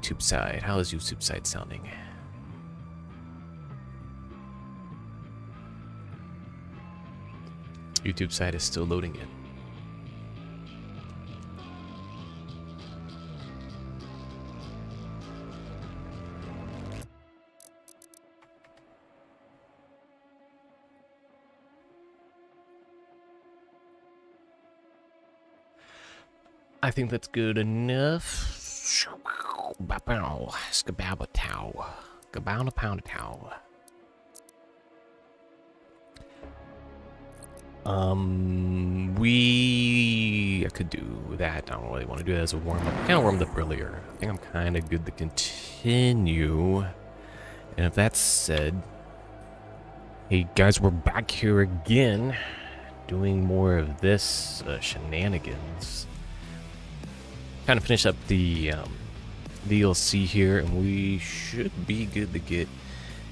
YouTube side. How is YouTube side sounding? YouTube side is still loading in. I think that's good enough. Skababatow. Gabound pound tow. I could do that. I don't really want to do that as a warm-up. I kind of warmed up earlier. I think I'm kind of good to continue. And if that's said, hey guys, we're back here again, doing more of this shenanigans. Kind of finish up the DLC here, and we should be good to get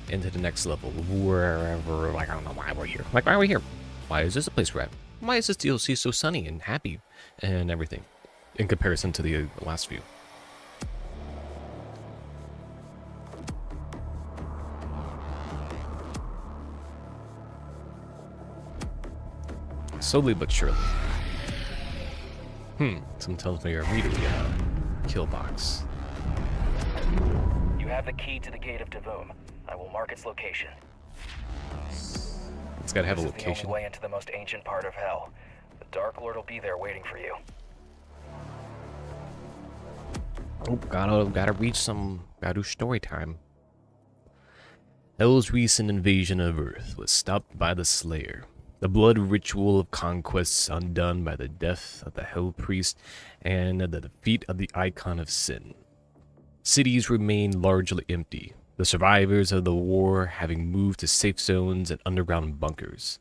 into the next level wherever. Like, I don't know why we're here. Like, why are we here? Why is this a place we're at? Why is this DLC so sunny and happy and everything in comparison to the last few? Slowly but surely. Someone tells me you're immediately kill box. You have the key to the gate of Devum. I will mark its location. It's gotta have a This is location. the only way into the most ancient part of hell. The Dark Lord will be there waiting for you. Oh, gotta reach some. Gotta do story time. Hell's recent invasion of Earth was stopped by the Slayer. The blood ritual of conquest undone by the death of the Hell Priest and the defeat of the Icon of Sin. Cities remain largely empty, the survivors of the war having moved to safe zones and underground bunkers.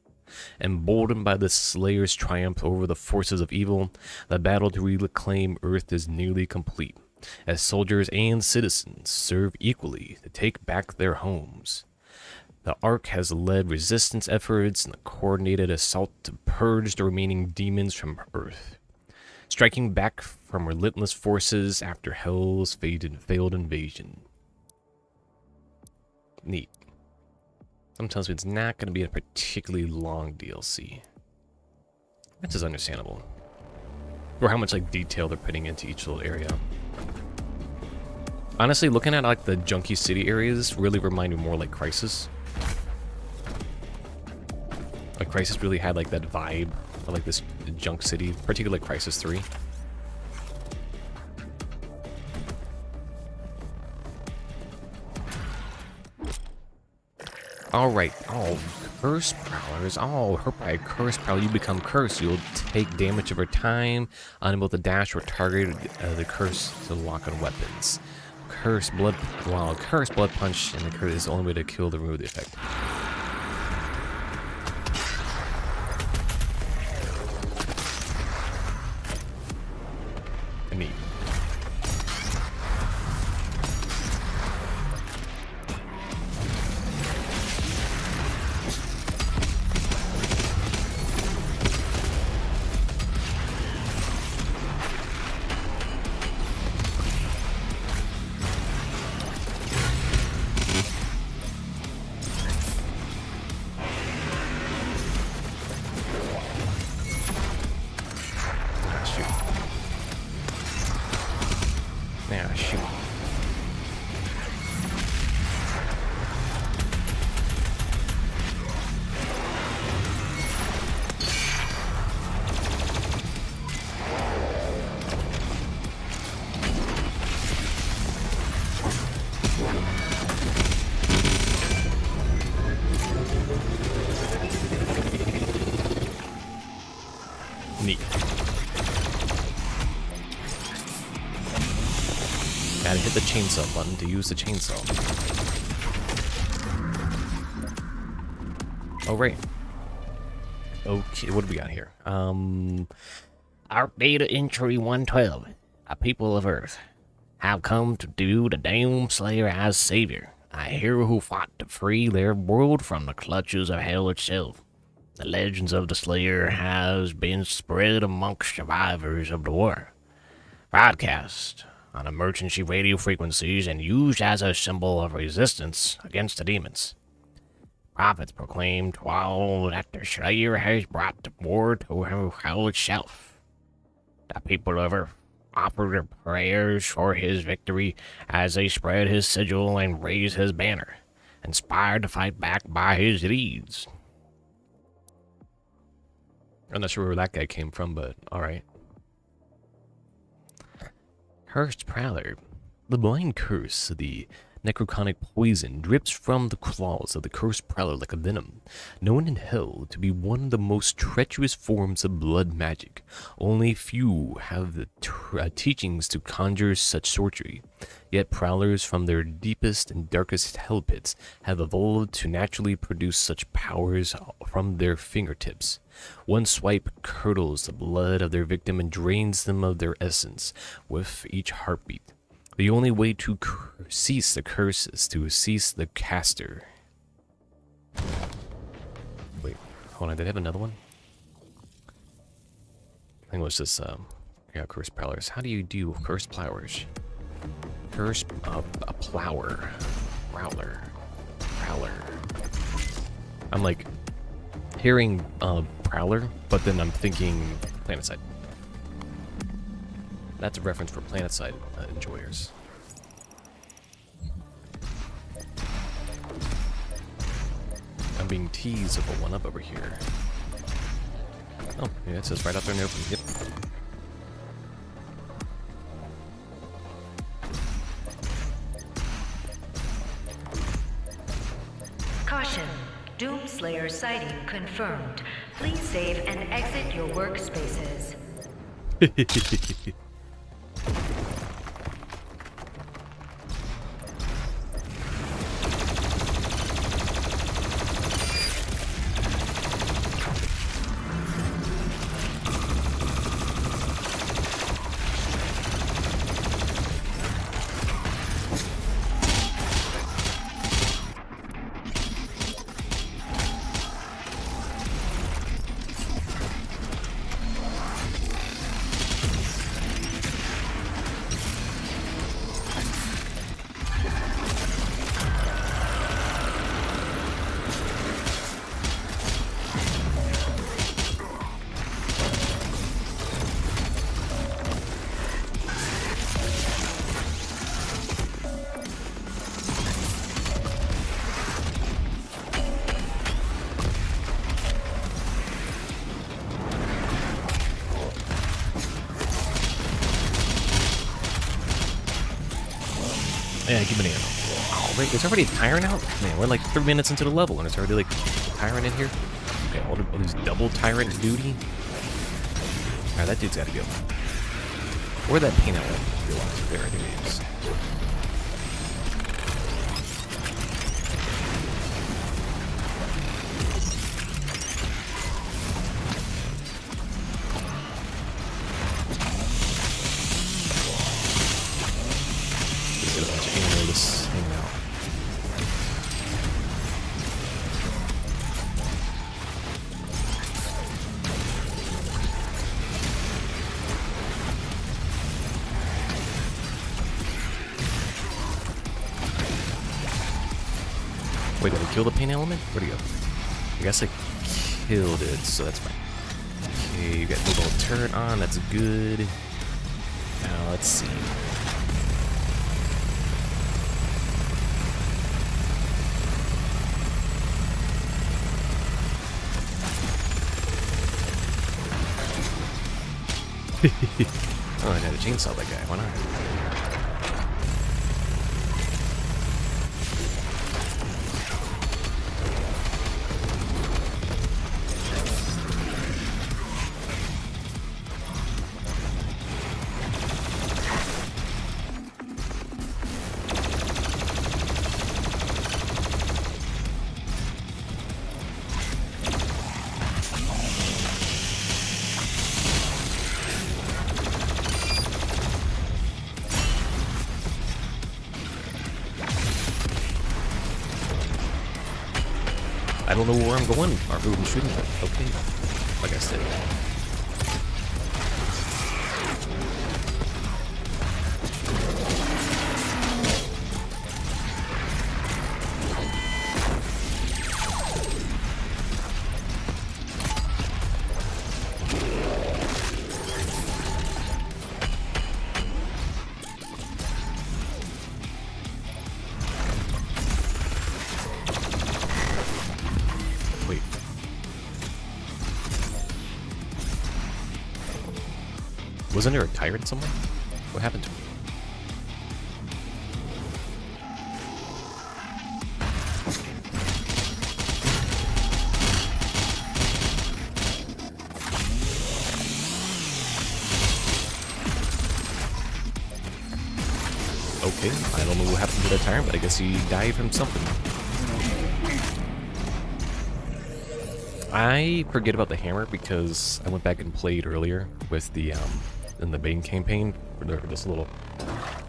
Emboldened by the Slayer's triumph over the forces of evil, the battle to reclaim Earth is nearly complete, as soldiers and citizens serve equally to take back their homes. The Ark has led resistance efforts in a coordinated assault to purge the remaining demons from Earth, striking back from relentless forces after Hell's failed invasion. Neat. Sometimes it's not going to be a particularly long DLC. That's just understandable. Or how much like detail they're putting into each little area. Honestly, looking at like the junky city areas really remind me more like Crisis. Like Crisis really had like that vibe of like this junk city, particularly like Crisis 3. Alright, curse prowlers. Hurt by a curse prowler, you become cursed. You'll take damage over time, unable to dash or target the curse to lock on weapons. Curse blood punch, and the curse is the only way to kill the remove the effect. Neat. Yeah, shoot. Neat. Gotta hit the chainsaw button to use the chainsaw. Oh, right. Okay, what do we got here? Our data entry 112. A people of Earth have come to do the damn Slayer as savior. A hero who fought to free their world from the clutches of hell itself. The legends of the Slayer has been spread amongst survivors of the war. Broadcast on emergency radio frequencies and used as a symbol of resistance against the demons. Prophets proclaimed while that the Slayer has brought the war to hell itself. The people of Earth offer their prayers for his victory as they spread his sigil and raise his banner, inspired to fight back by his deeds. I'm not sure where that guy came from, but alright. Cursed Prowler. The blind curse, the necroconic poison, drips from the claws of the cursed prowler like a venom, known in hell to be one of the most treacherous forms of blood magic. Only few have the teachings to conjure such sorcery, yet prowlers from their deepest and darkest hell pits have evolved to naturally produce such powers from their fingertips. One swipe curdles the blood of their victim and drains them of their essence with each heartbeat. The only way to cease the curse is to cease the caster. Wait, hold on, did I have another one? I think it was this, yeah, cursed prowlers. How do you do cursed plowers? Cursed, a plower. Prowler. I'm like, hearing, prowler, but then I'm thinking planetside. That's a reference for planetside enjoyers. I'm being teased of a one-up over here. Oh, yeah, it says right out there in the open. Yep. Caution. Doomslayer sighting confirmed. Please save and exit your workspaces. Yeah, give me an ammo. Oh, wait, it's already tiring out? Man, we're like 3 minutes into the level and it's already like tiring in here. Okay, all these double tyrant duty. Alright, that dude's gotta go. Where'd that paint out? There it is. Get a bunch of analysts hanging out. Wait, did I kill the paint element? Where'd he go? I guess I killed it, so that's fine. Okay, you got mobile turret on, that's good. Now let's see. Oh, I gotta chainsaw that guy, why not? I don't know where I'm going or who I'm shooting at. Okay, like I said. Wasn't there a tyrant somewhere? What happened to him? Okay, I don't know what happened to that tyrant, but I guess he died from something. I forget about the hammer because I went back and played earlier with the in the Bane campaign for this little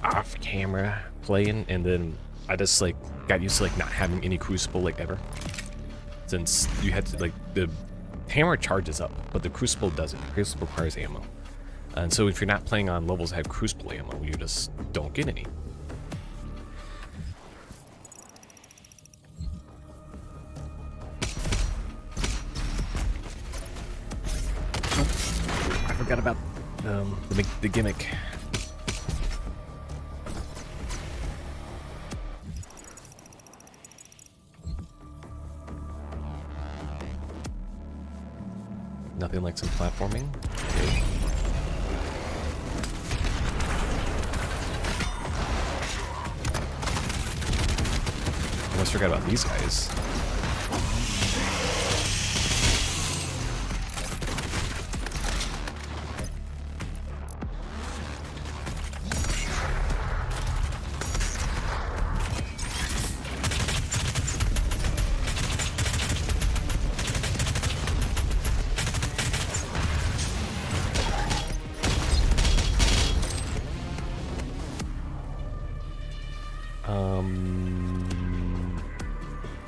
off-camera playing, and then I just like got used to like not having any crucible like ever. Since you had to like the hammer charges up, but the crucible doesn't. Crucible requires ammo, and so if you're not playing on levels that have crucible ammo, you just don't get any. I forgot about the gimmick. Nothing like some platforming. Okay. Almost forgot about these guys.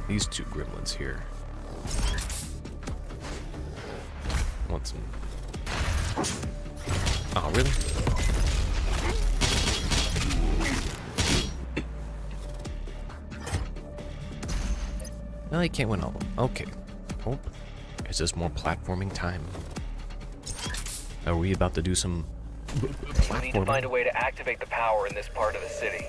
These two gremlins here. Want some? Oh, really? No, you can't win all of them. Okay. Oh, is this more platforming time? Are we about to do some We need to find a way to activate the power in this part of the city.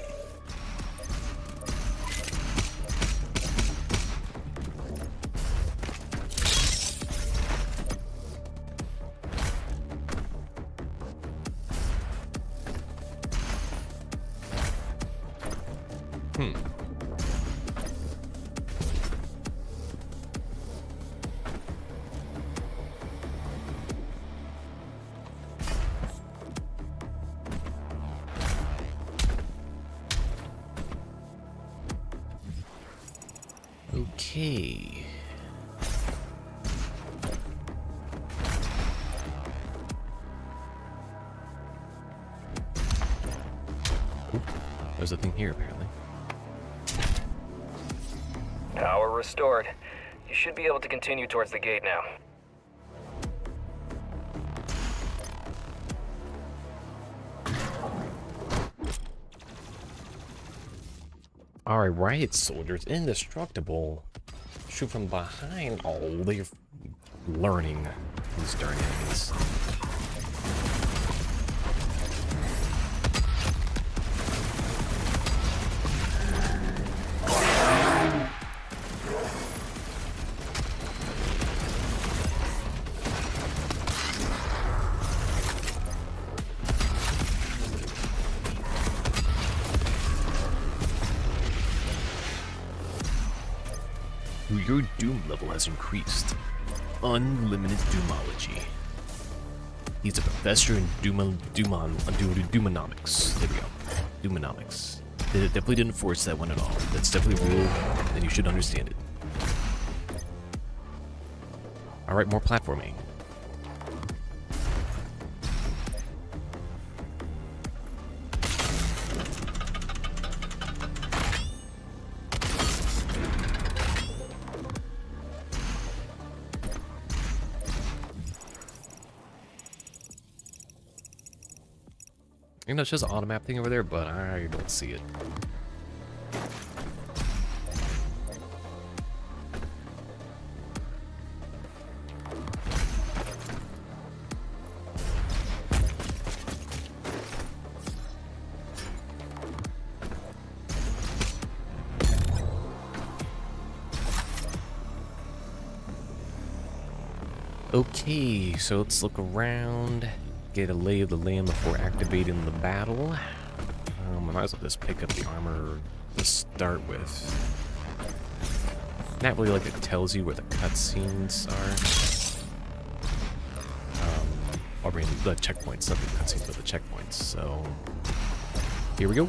Okay. Oop, there's a thing here apparently. Power restored. You should be able to continue towards the gate now. Alright, riot soldiers, indestructible. Shoot from behind. Oh, they're learning these darn enemies. Your Doom level has increased. Unlimited Doomology. He's a professor in Doomonomics. There we go. Doomonomics. They definitely didn't force that one at all. That's definitely real, and you should understand it. Alright, more platforming. You know, it's just an auto-map thing over there, but I don't see it. Okay, so let's look around. get a lay of the land before activating the battle. I might as well just pick up the armor to start with. Not really like it tells you where the cutscenes are. I mean, the checkpoints, not the cutscenes, but the checkpoints. So, here we go.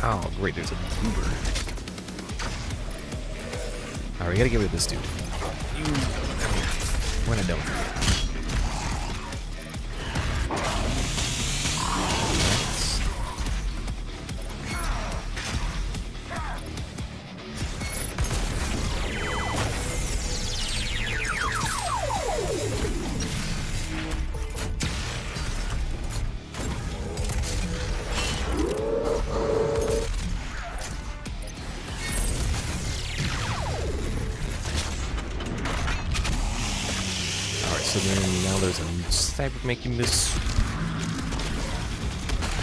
Oh, great, there's a tuber. Alright, we gotta get rid of this dude. You, when I don't. So then now there's a cyber making this.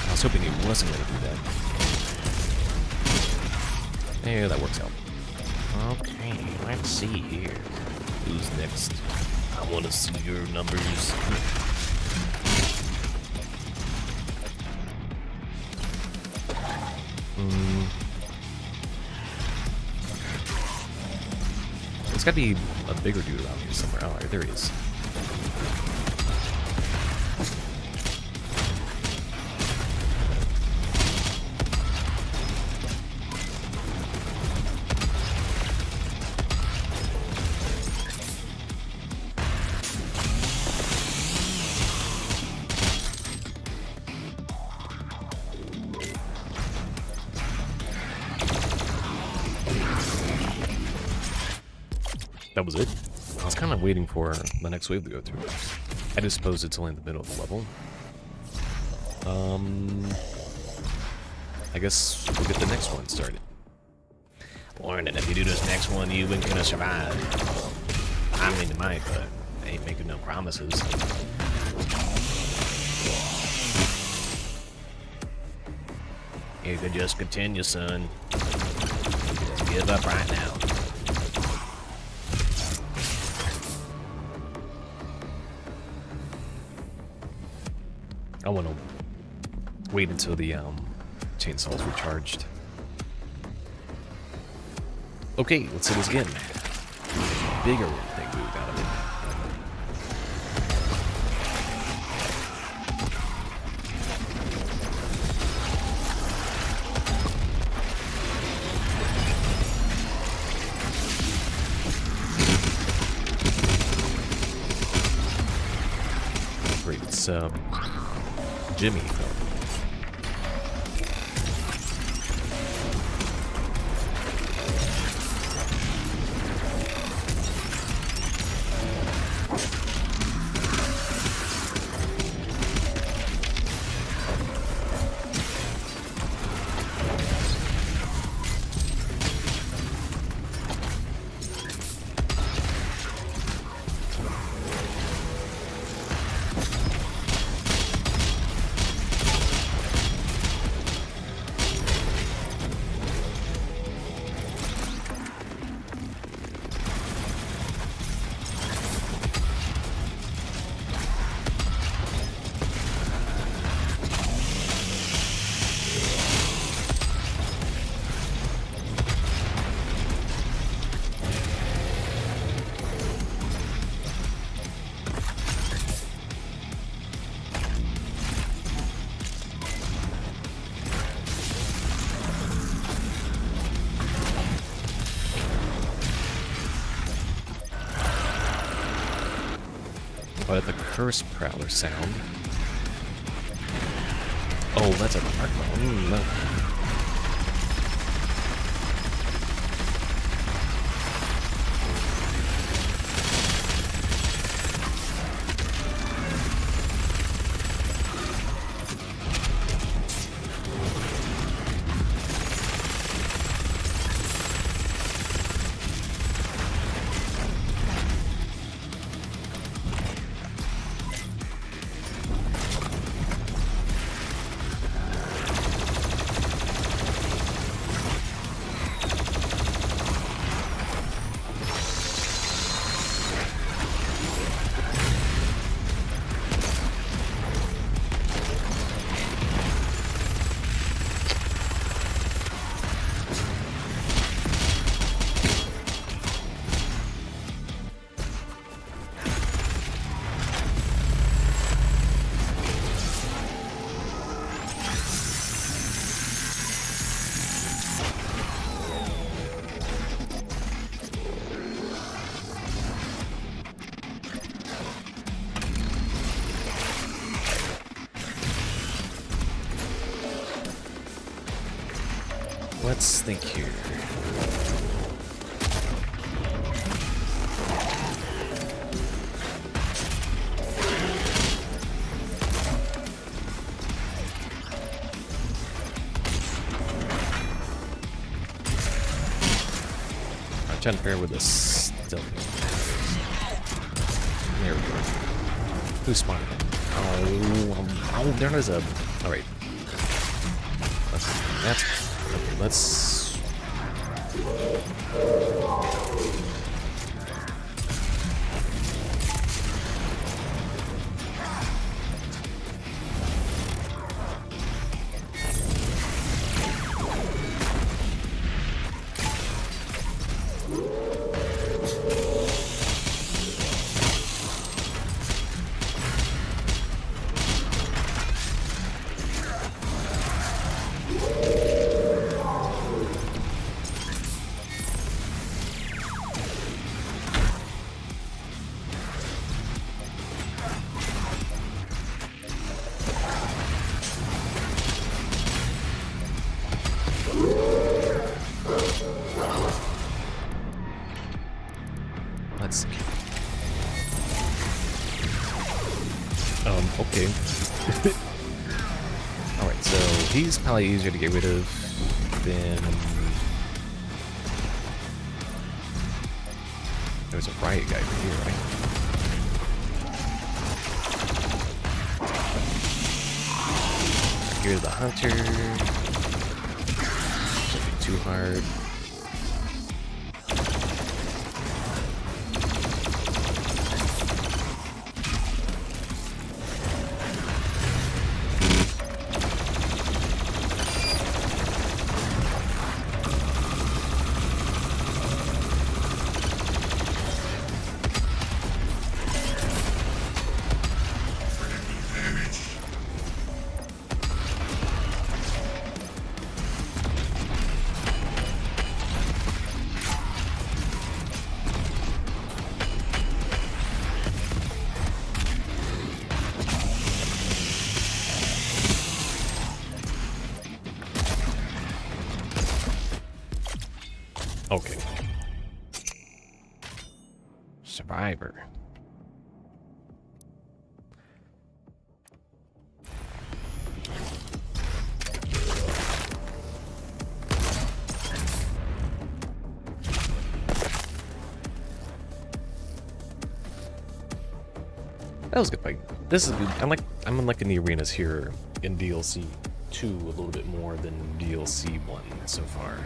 I was hoping it wasn't going to do that. Yeah, that works out. Okay, let's see here. Who's next? I want to see your numbers. There's got to be a bigger dude around here somewhere. Oh, there he is. That was it. I was kind of waiting for the next wave to go through. I just suppose it's only in the middle of the level. I guess we'll get the next one started. Warning, if you do this next one, you ain't gonna survive. I mean, you might, but I ain't making no promises. You could just continue, son. You could just give up right now. I want to wait until the chainsaw's recharged. Okay, let's do this again. Bigger thing moved out of it. Great, it's Jimmy. Oh, that's a curse prowler sound. Oh, that's a dark one. No. Let's think here. I'm trying to figure out where this stealth is. There we go. Who spawned it? Oh, there is a. Alright. That's. Okay, let's. Okay. Alright, so he's probably easier to get rid of than... There's a riot guy over here, right? Here's the hunter. Shouldn't be too hard. Okay. Survivor. That was a good fight. This is good. I'm like in the arenas here in DLC 2 a little bit more than DLC 1 so far.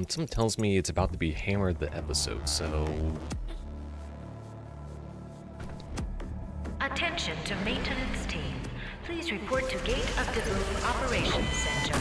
Someone tells me it's about to be Hammer the episode, so... Attention to maintenance team. Please report to Gate of Davoom Operations Center.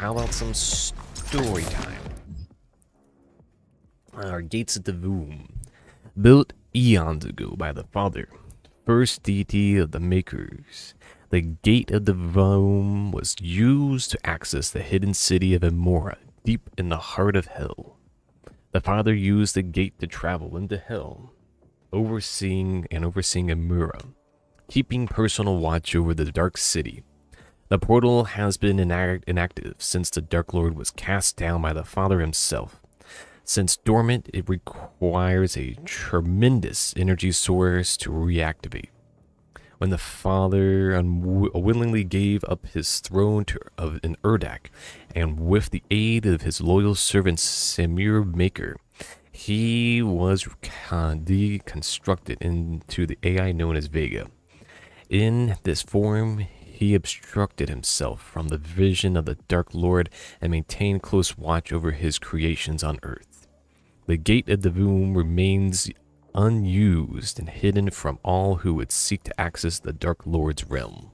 how about some story time? Our gates of Devum, built eons ago by the Father, first deity of the Makers. The Gate of Devum was used to access the hidden city of Amora, deep in the heart of Hell. The Father used the gate to travel into Hell, overseeing Amora, keeping personal watch over the Dark City. The portal has been inactive since the Dark Lord was cast down by the Father himself. Since dormant, it requires a tremendous energy source to reactivate. When the Father unwillingly gave up his throne in Urdak, and with the aid of his loyal servant Samir Maker, he was deconstructed into the AI known as Vega. In this form, he obstructed himself from the vision of the Dark Lord and maintained close watch over his creations on Earth. The Gate of Devum remains unused and hidden from all who would seek to access the Dark Lord's realm.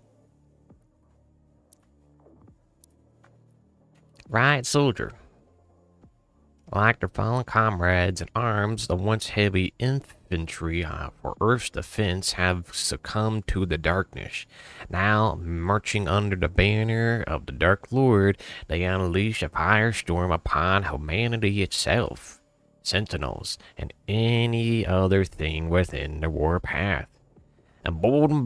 Right, soldier. Like their fallen comrades in arms, the once heavy infantry for Earth's defense have succumbed to the darkness. Now, marching under the banner of the Dark Lord, they unleash a firestorm upon humanity itself, sentinels, and any other thing within the warpath. Emboldened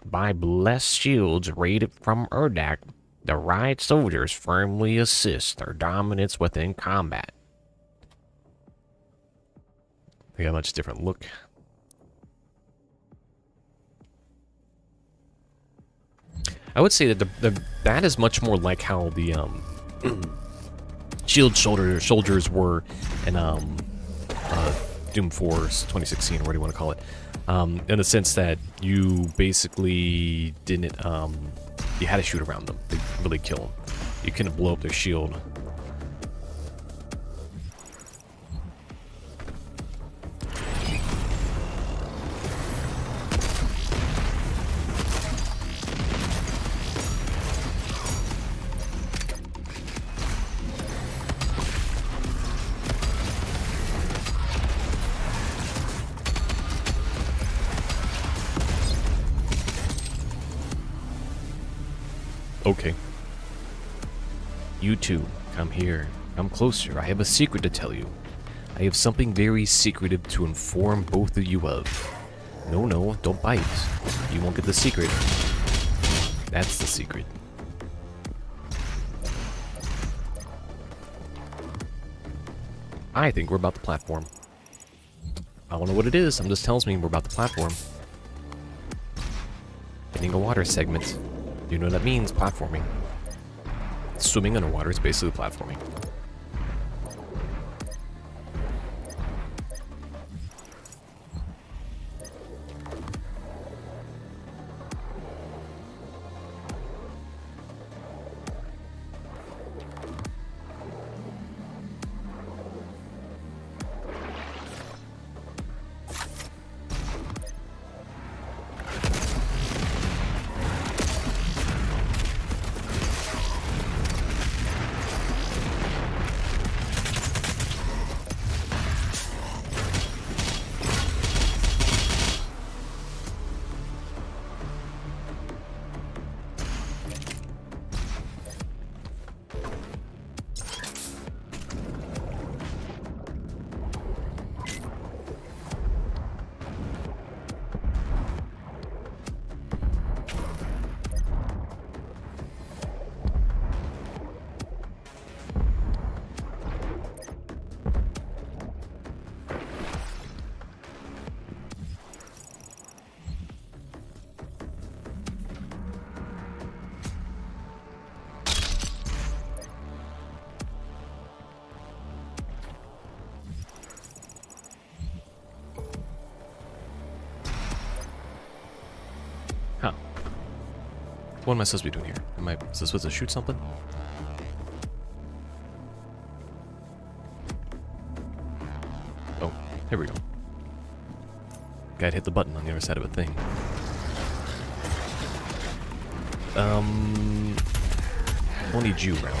by blessed shields raided from Urdak, the Riot soldiers firmly assist their dominance within combat. They got a much different look. I would say that that is much more like how the shield soldiers were in Doom Force 2016, or what do you want to call it? In the sense that you basically didn't, you had to shoot around them to really kill them. You couldn't blow up their shield. Okay. You two, come here. Come closer. I have a secret to tell you. I have something very secretive to inform both of you of. No, don't bite. You won't get the secret. That's the secret. I think we're about the platform. I don't know what it is. Just tells me we're about the platform. Hitting a water segment. You know what that means? Platforming. Swimming underwater is basically platforming. Huh. What am I supposed to be doing here? Am I supposed to shoot something? Oh, here we go. Gotta hit the button on the other side of a thing. Don't need you around.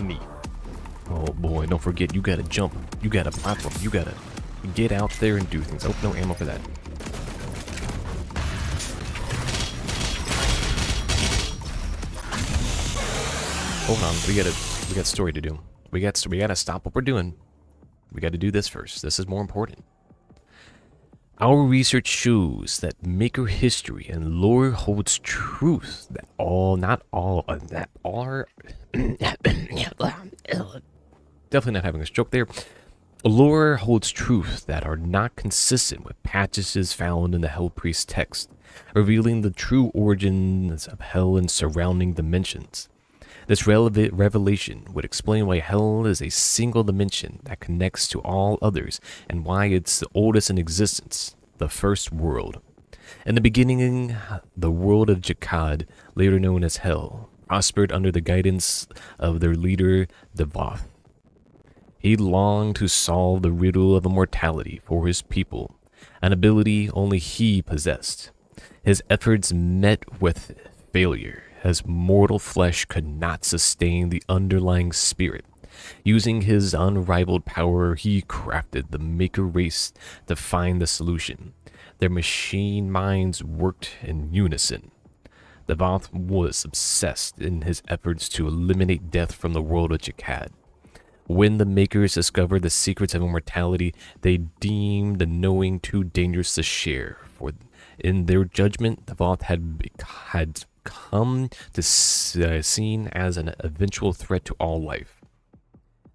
Neat. Oh boy, don't forget, you gotta jump. You gotta platform. You gotta get out there and do things. Oh, no ammo for that. Hold on, we got story to do. We gotta stop what we're doing. We gotta do this first. This is more important. Our research shows that maker history and lore holds truth that not all that are definitely not having a stroke there. Lore holds truth that are not consistent with passages found in the Hell Priest text, revealing the true origins of hell and surrounding dimensions. This revelation would explain why hell is a single dimension that connects to all others and why it's the oldest in existence, the first world. In the beginning, the world of Jakad, later known as Hell, prospered under the guidance of their leader, Devoth. He longed to solve the riddle of immortality for his people, an ability only he possessed. His efforts met with failure, as mortal flesh could not sustain the underlying spirit. Using his unrivaled power, he crafted the Maker race to find the solution. Their machine minds worked in unison. Devoth was obsessed in his efforts to eliminate death from the world of Jakad. When the Makers discovered the secrets of immortality, they deemed the knowing too dangerous to share, for in their judgment, Devoth had come to seen as an eventual threat to all life.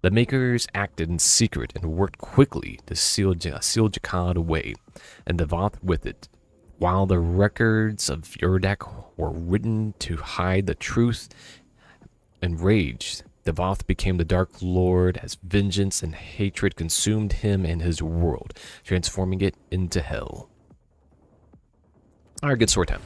The Makers acted in secret and worked quickly to seal Jakad away, and Devoth with it. While the records of Yurdak were written to hide the truth, enraged, Devoth became the Dark Lord as vengeance and hatred consumed him and his world, transforming it into hell. Alright, good sword time.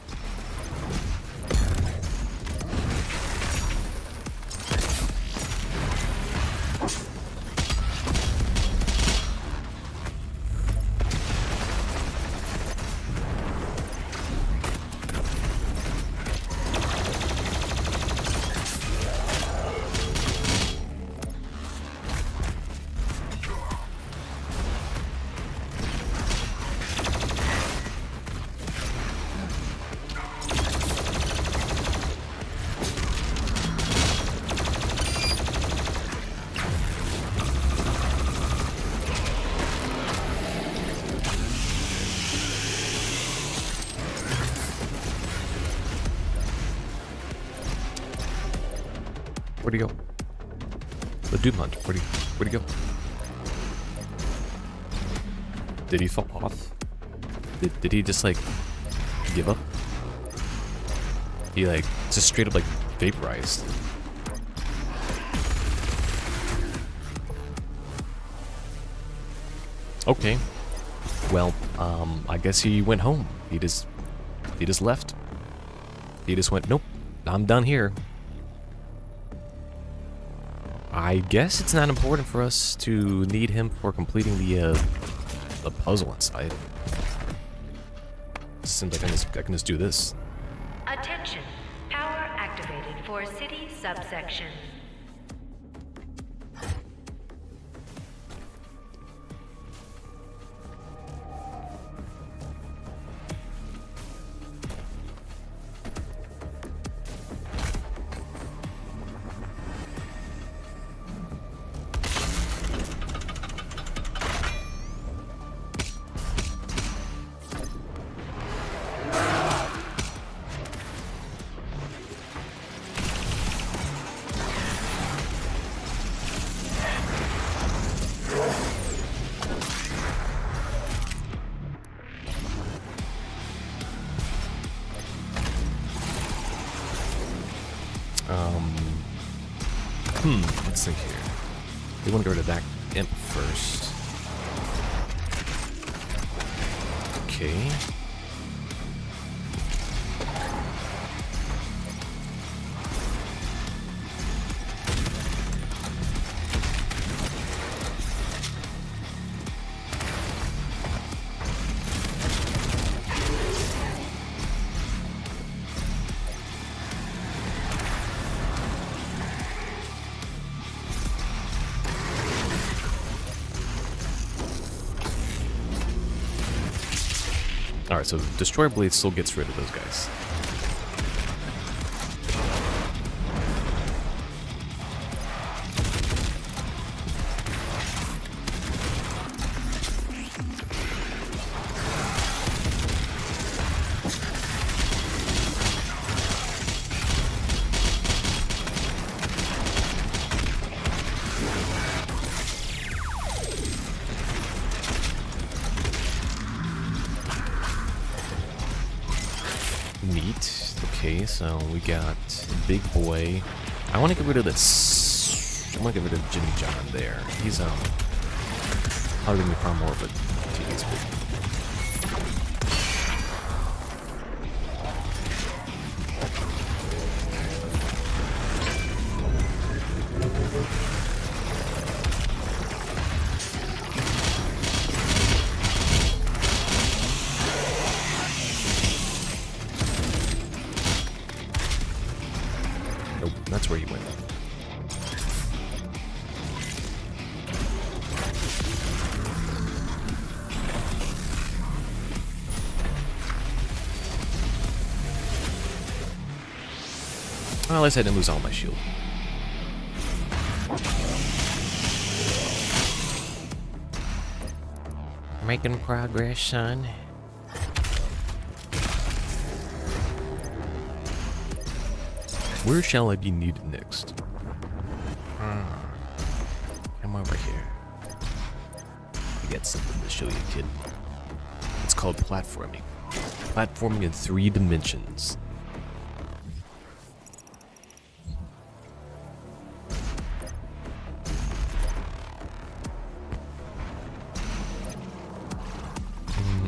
Where'd he go? The Doom Hunt. Where'd he go? Did he fall off? Did he just like give up? He like just straight up like vaporized. Okay. Well, I guess he went home. He just left. He just went, nope, I'm done here. I guess it's not important for us to need him for completing the puzzle inside. Seems like I can just do this. Attention. Power activated for city subsection. Let's think here. We want to get rid of that imp first. Okay. Alright, so Destroyer Blade still gets rid of those guys. Neat. Okay, so we got Big Boy. I want to get rid of this. I want to get rid of Jimmy John there. He's probably gonna be far more of a tedious big. Nope, that's where you went. Well, at least I didn't lose all my shield. Making progress, son. Where shall I be needed next? Come over here. I got something to show you, kid. It's called platforming. Platforming in 3 dimensions.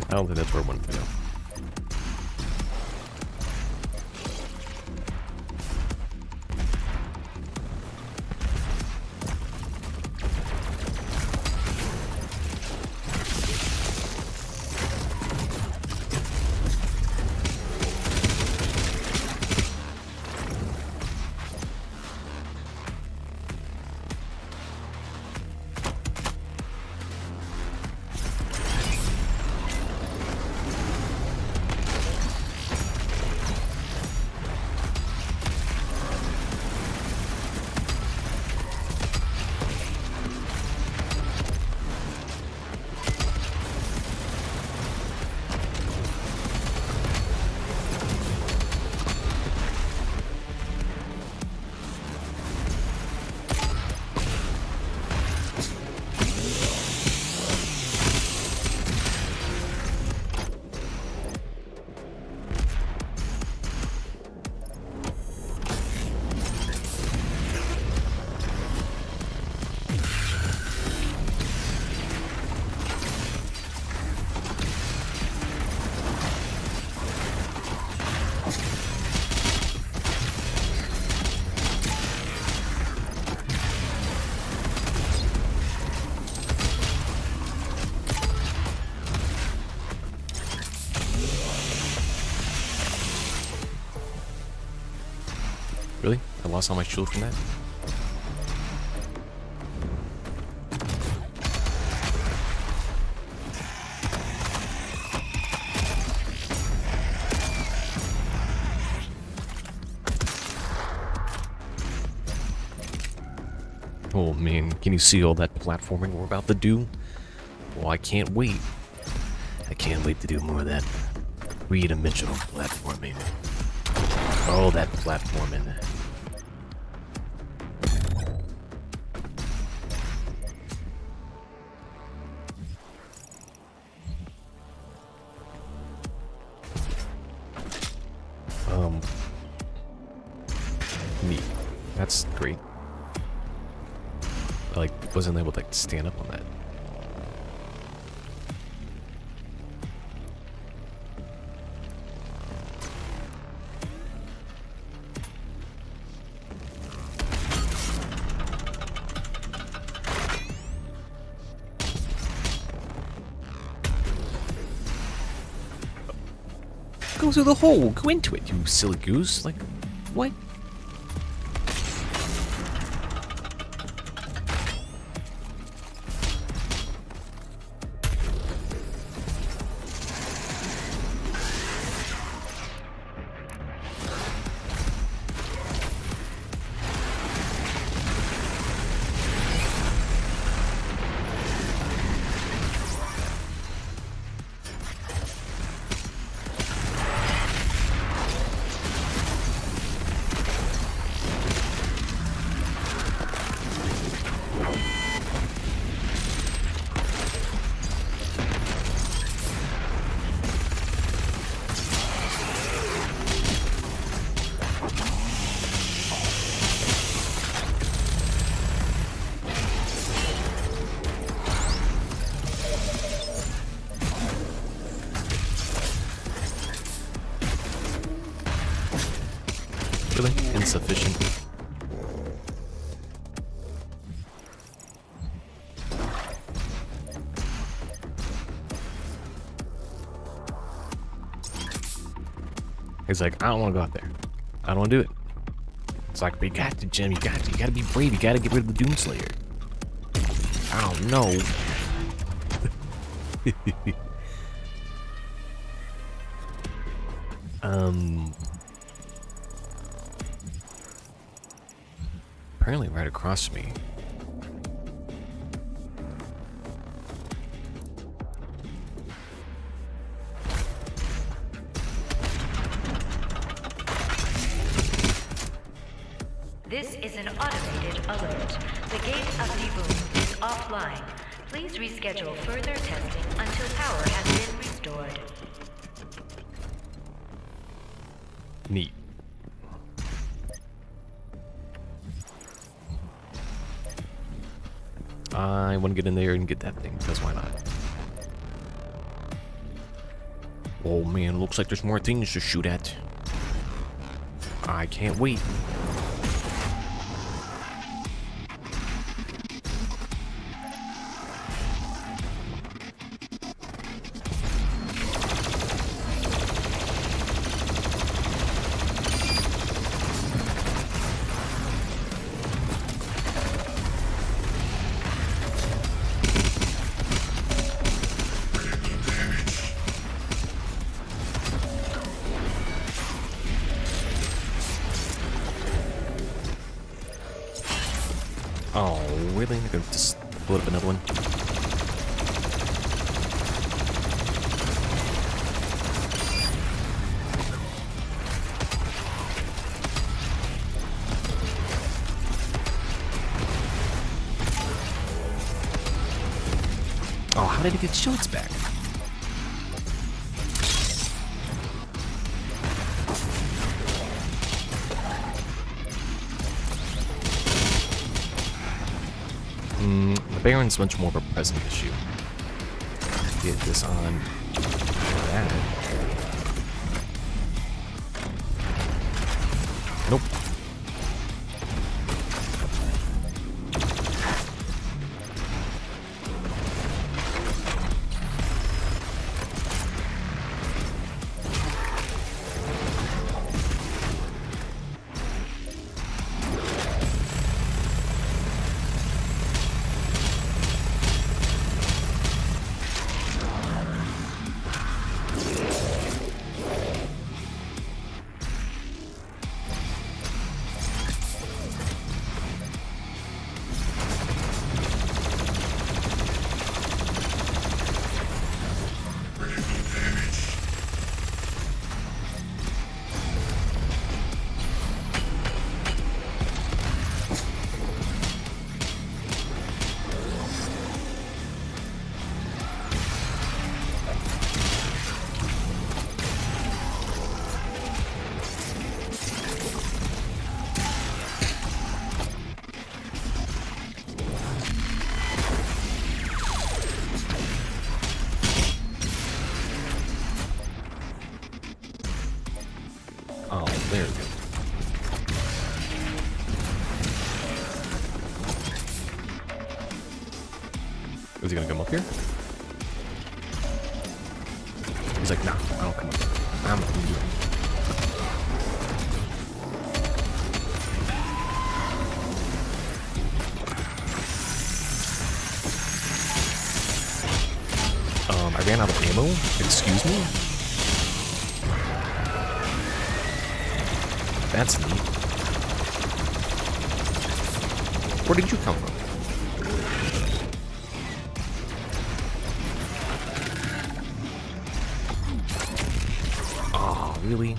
I don't think that's where I wanted to go. Really? I lost all my shield from that? Oh man, can you see all that platforming we're about to do? Well, I can't wait. I can't wait to do more of that 3-dimensional platforming. Oh, that platforming. Neat. That's great. like wasn't able to like, stand up on that. Go through the hole. Go into it, you silly goose. Like, what? Really? Insufficient. He's like, I don't want to go out there. I don't want to do it. It's like, but you got to, Jim. You got to. You got to be brave. You got to get rid of the Doomslayer. I don't know. Apparently right across from me. This is an automated alert. The gate of Divoom is offline. Please reschedule further testing until power has been restored. Neat. I want to get in there and get that thing, because why not? Oh man, looks like there's more things to shoot at. I can't wait. Oh, really? I'm gonna just blow up another one. Oh, how did he get shields back? The Baron's much more of a present issue. Get this on that. Nope. There we go. Is he gonna come up here? He's like, nah, I don't come up here. I'm gonna do it. I ran out of ammo? Excuse me? That's neat. Where did you come from? Oh, really?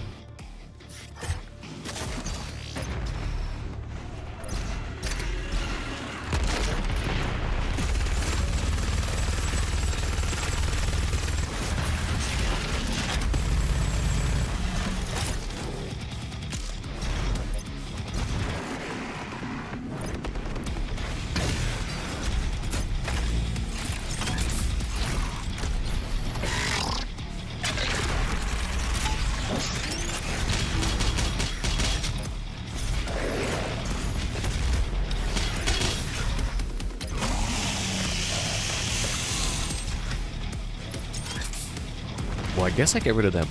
Well, I guess I get rid of that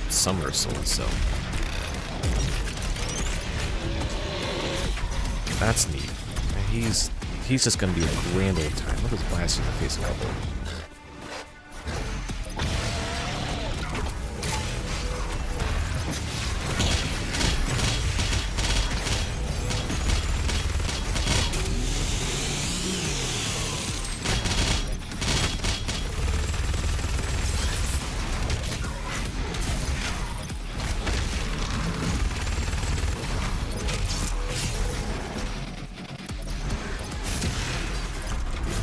somersault, so that's neat. He's just gonna be a grand old time. Look at his blast in the face of elbow.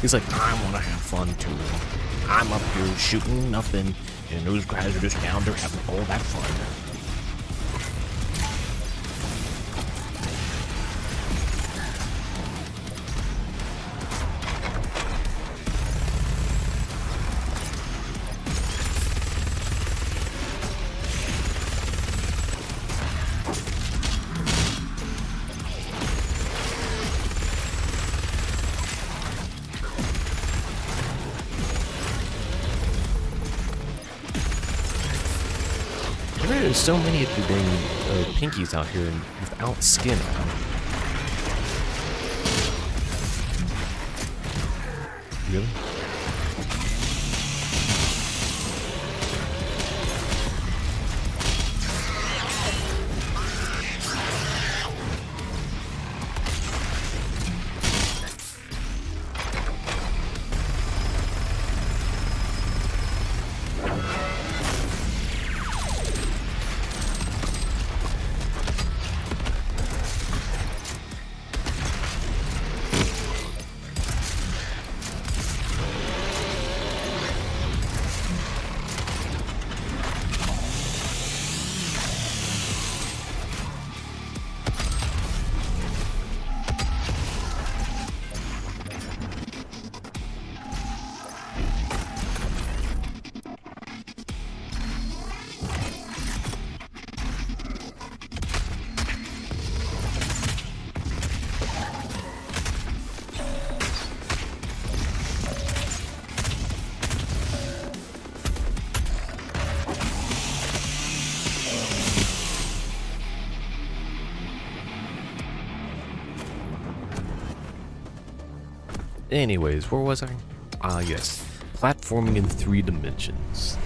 He's like, I want to have fun too. I'm up here shooting nothing, and those guys are just down there having all that fun. There's so many of the dang pinkies out here without skin on. Really? Anyways, where was I? Ah, yes. Platforming in 3 dimensions.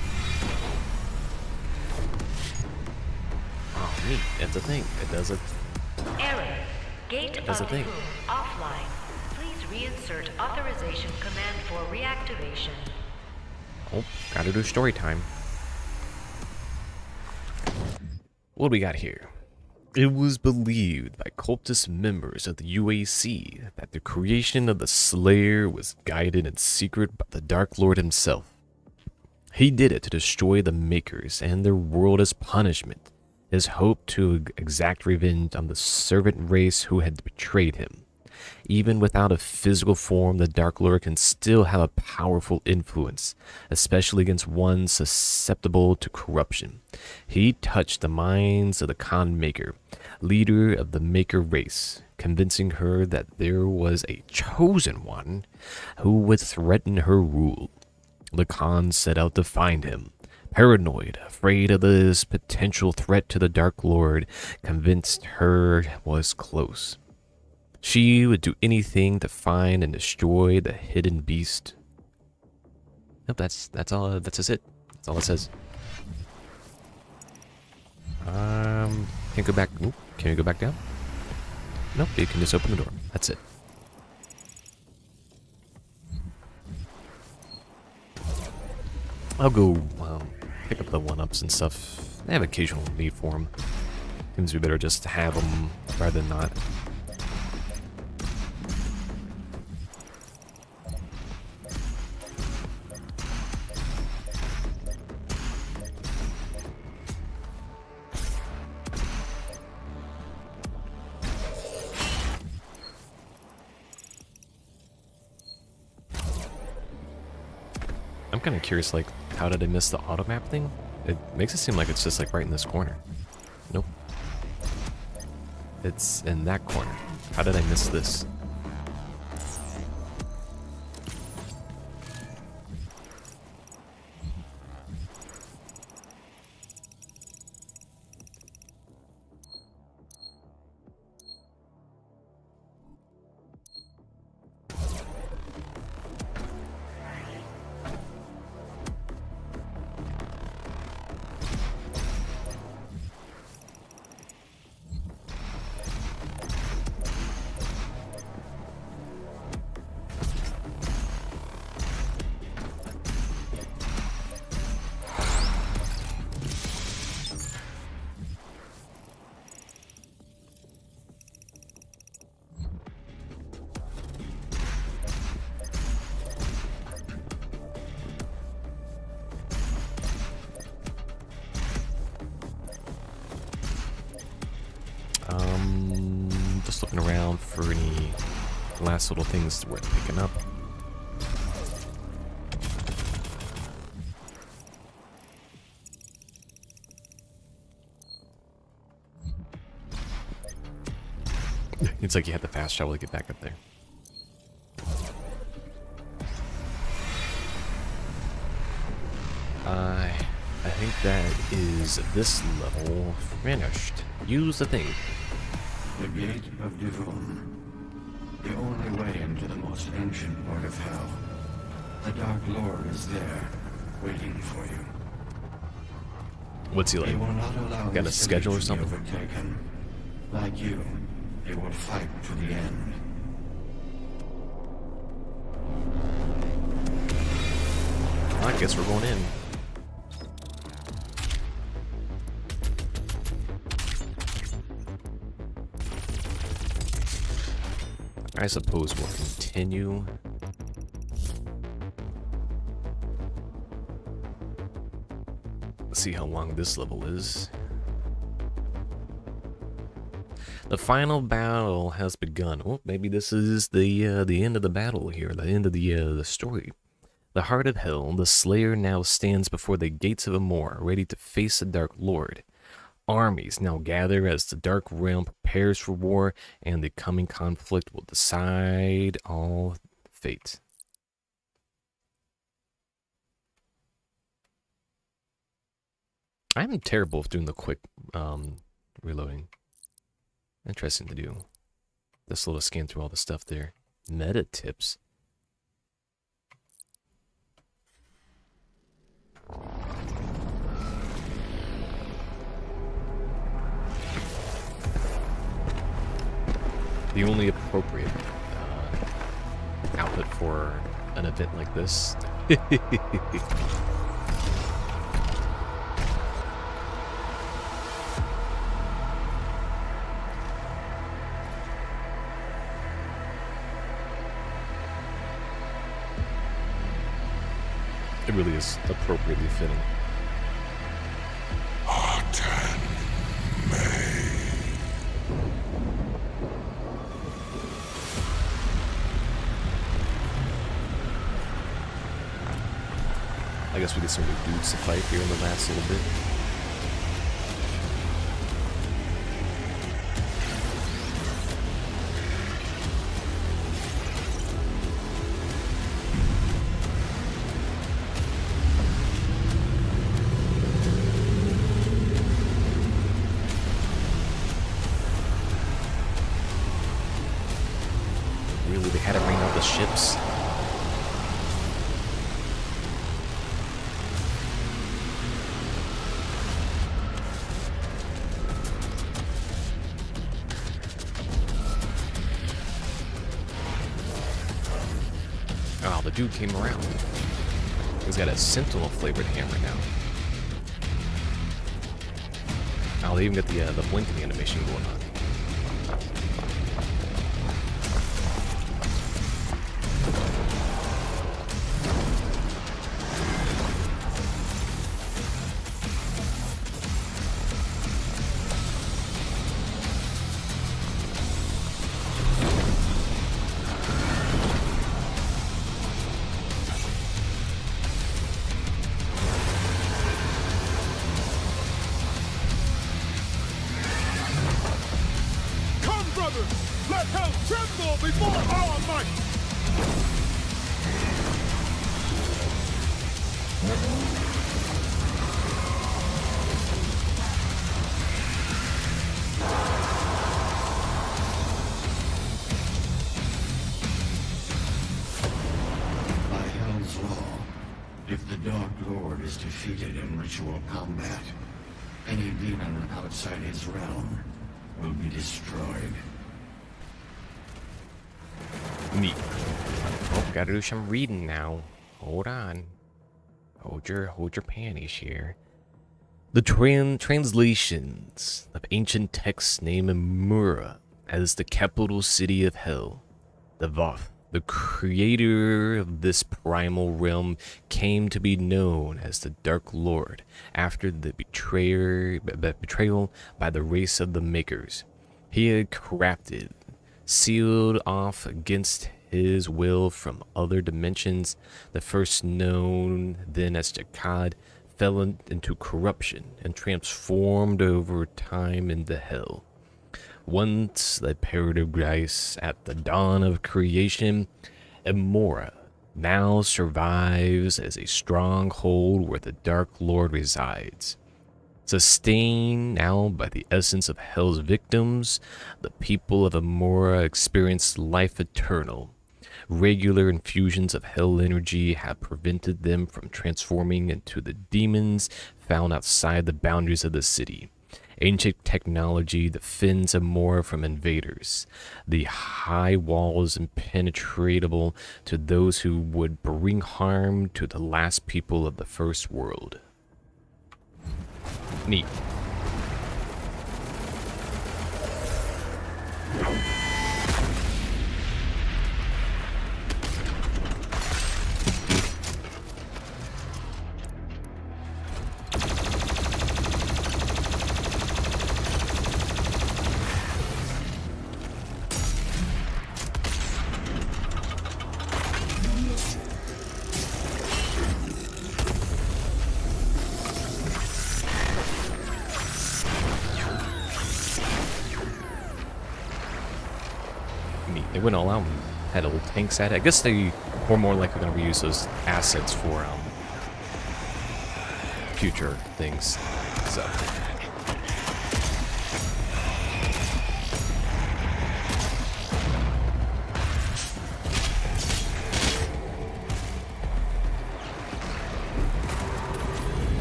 Oh, neat. That's a thing. It does it. Error. Gate That's a of thing. room offline. Please reinsert authorization command for reactivation. Oh, gotta do story time. What do we got here? It was believed by cultist members of the UAC that the creation of the Slayer was guided in secret by the Dark Lord himself. He did it to destroy the Makers and their world as punishment, his hope to exact revenge on the servant race who had betrayed him. Even without a physical form, the Dark Lord can still have a powerful influence, especially against one susceptible to corruption. He touched the minds of the Khan Maker, leader of the Maker race, convincing her that there was a chosen one who would threaten her rule. The Khan set out to find him. Paranoid, afraid of this potential threat to the Dark Lord, convinced her was close. She would do anything to find and destroy the hidden beast. Nope, that's all. That's just it. That's all it says. Can't go back. Ooh, can you go back down? Nope, you can just open the door. That's it. I'll go pick up the 1-ups and stuff. I have occasional need for them. Seems to be better just to have them rather than not. I'm kind of curious, like, how did I miss the auto map thing? It makes it seem like it's just like right in this corner. Nope. It's in that corner. How did I miss this? Just looking around for any last little things worth picking up. It's like you had to fast travel to get back up there. I think that is this level finished. Use the thing. The gate of Devon. The only way into the most ancient part of hell. The Dark Lord is there, waiting for you. What's he like? He will not allow Got a his schedule or city to be something? overtaken. Like you, he will fight to the end. I guess we're going in. I suppose we'll continue. Let's see how long this level is. The final battle has begun. Oh, maybe this is the end of the battle here, the end of the story. The heart of hell, the Slayer now stands before the gates of Amor, ready to face the Dark Lord. Armies now gather as the Dark Realm prepares for war, and the coming conflict will decide all fate. I'm terrible with doing the quick reloading. Interesting to do. This little scan through all the stuff there. Meta tips. The only appropriate outfit for an event like this. It really is appropriately fitting. guess we get some new dudes to fight here in the last little bit. Really, they had to bring out the ships. Oh, the dude came around. He's got a sentinel flavored hammer now. Oh, they even got the blinking animation going on. Come, brothers! Let hell tremble before our might! By Hell's law, if the Dark Lord is defeated in ritual combat, any demon outside his realm will be destroyed. Neat. Oh, gotta do some reading now. Hold on. Hold your panties here. The translations of ancient texts name Amura as the capital city of Hell. The Voth, the creator of this primal realm, came to be known as the Dark Lord after the betrayal by the race of the Makers. He had crafted, sealed off against his will from other dimensions. The first known then as Jakad fell into corruption and transformed over time into hell. Once the paradise at the dawn of creation, Amora now survives as a stronghold where the Dark Lord resides. Sustained now by the essence of Hell's victims, the people of Amora experience life eternal. Regular infusions of Hell energy have prevented them from transforming into the demons found outside the boundaries of the city. Ancient technology defends Amora from invaders. The high wall is impenetrable to those who would bring harm to the last people of the first world. Neat. They went all out and had old tanks at it. I guess they were more likely going to reuse those assets for future things. So.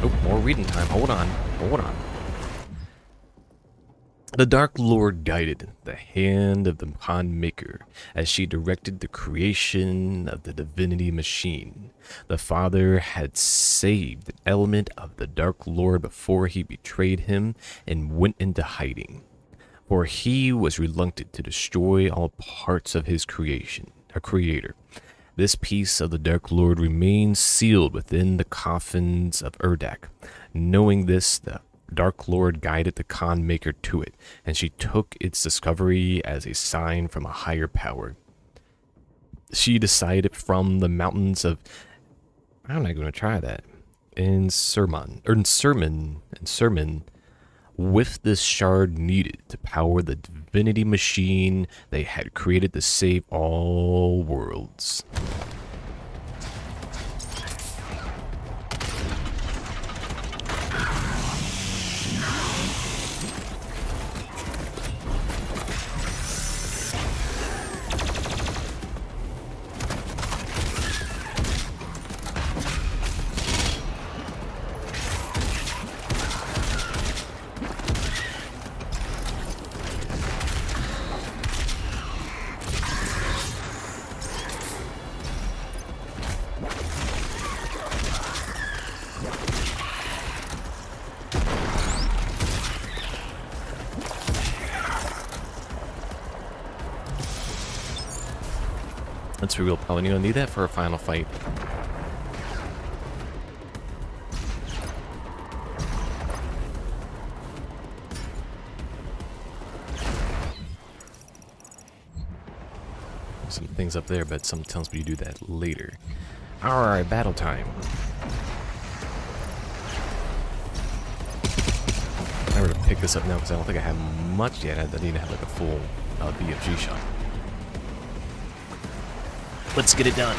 Oh, more reading time. Hold on. Hold on. The Dark Lord guided the hand of the Pond Maker as she directed the creation of the divinity machine. The Father had saved an element of the Dark Lord before he betrayed him and went into hiding, for he was reluctant to destroy all parts of his creator. This piece of the Dark Lord remains sealed within the coffins of Urdak. Knowing this, the Dark Lord guided the Khan Maker to it, and she took its discovery as a sign from a higher power. She decided from the mountains of... I'm not going to try that. sermon with this shard needed to power the divinity machine they had created to save all worlds. That's real. Probably gonna need that for a final fight. Some things up there, but something tells me you do that later. Alright, battle time. I were to pick this up now because I don't think I have much yet. I need to have like a full BFG shot. Let's get it done.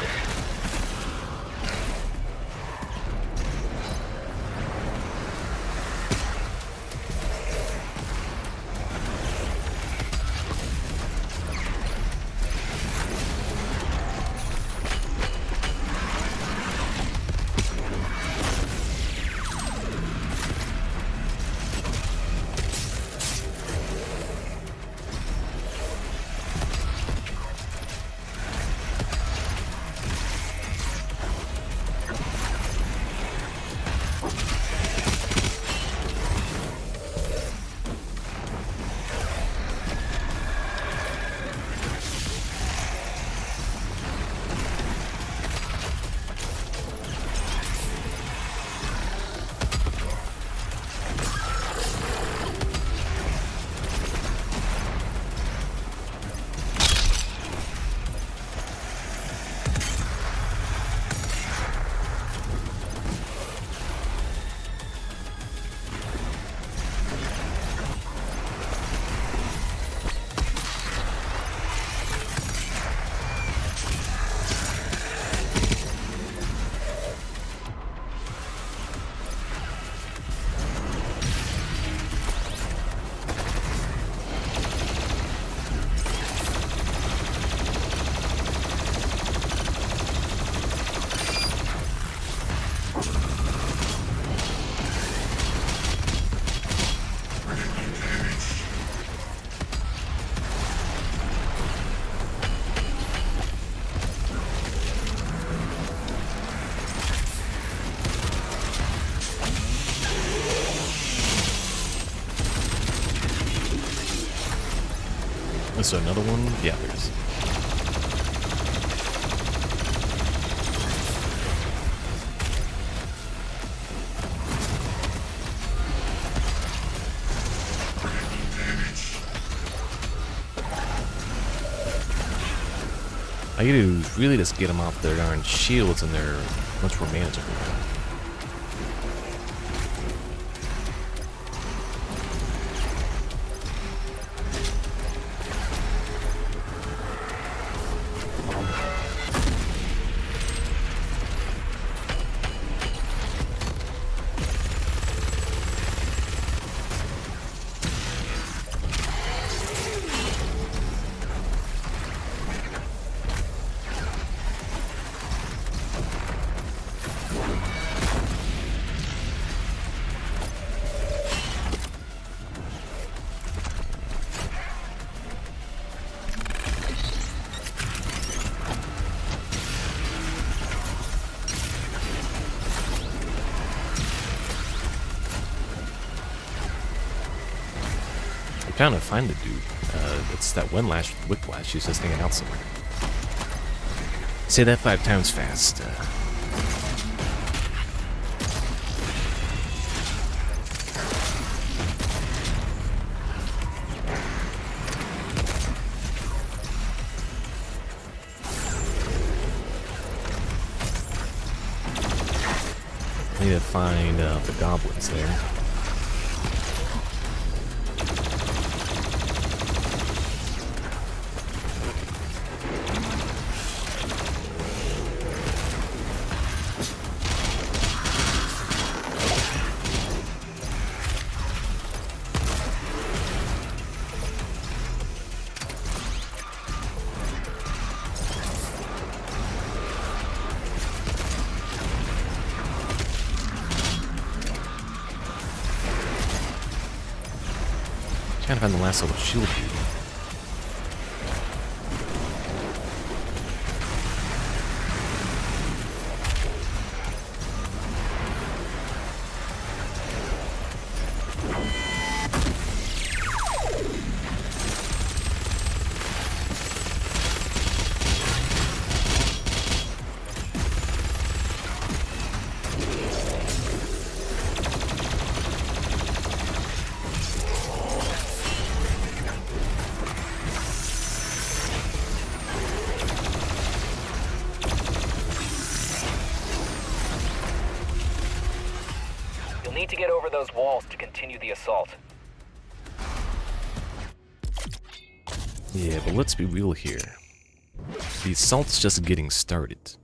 Is there another one? Yeah, there is. I need to really just get them off their darn shields and their much more manageable. I'm trying to find the dude. It's that one last whiplash. He's just hanging out somewhere. Say that 5 times fast. I need to find the goblins there. Trying to find the last little shield here. Need to get over those walls to continue the assault. Yeah, but let's be real here. The assault's just getting started.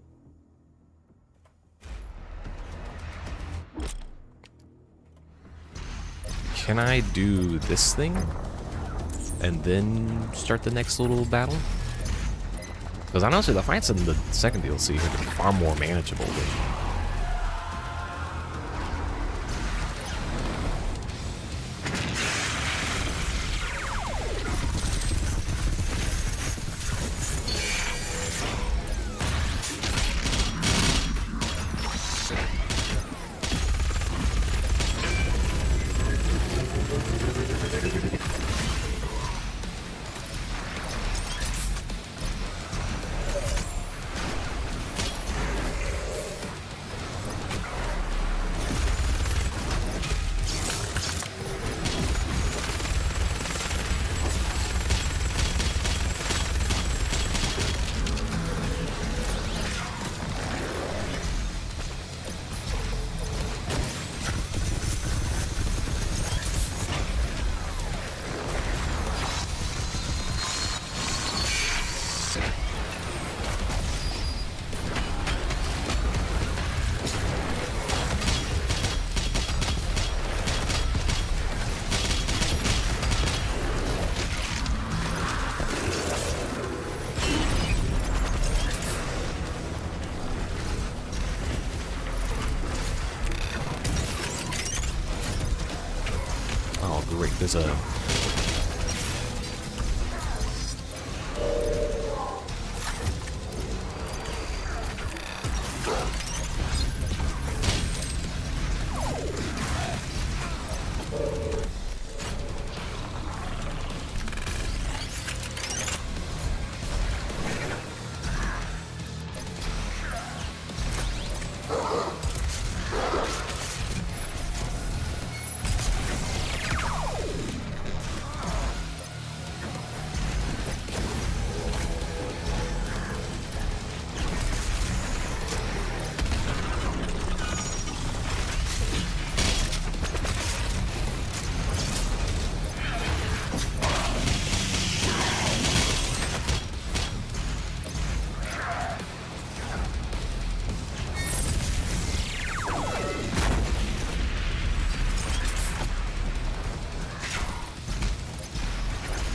Can I do this thing? And then start the next little battle? Because honestly, the fights in the second DLC have been far more manageable than great, there's a...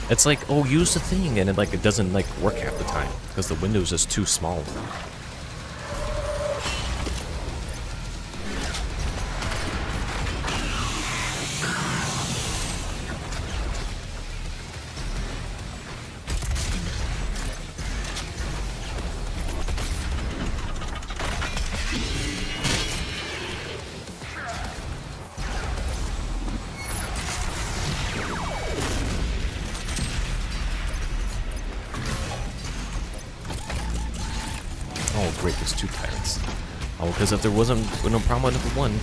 It's like, oh, use the thing, and it doesn't work half the time because the window's just too small. Oh, great, there's two tyrants. Oh, because if there wasn't no problem with number one.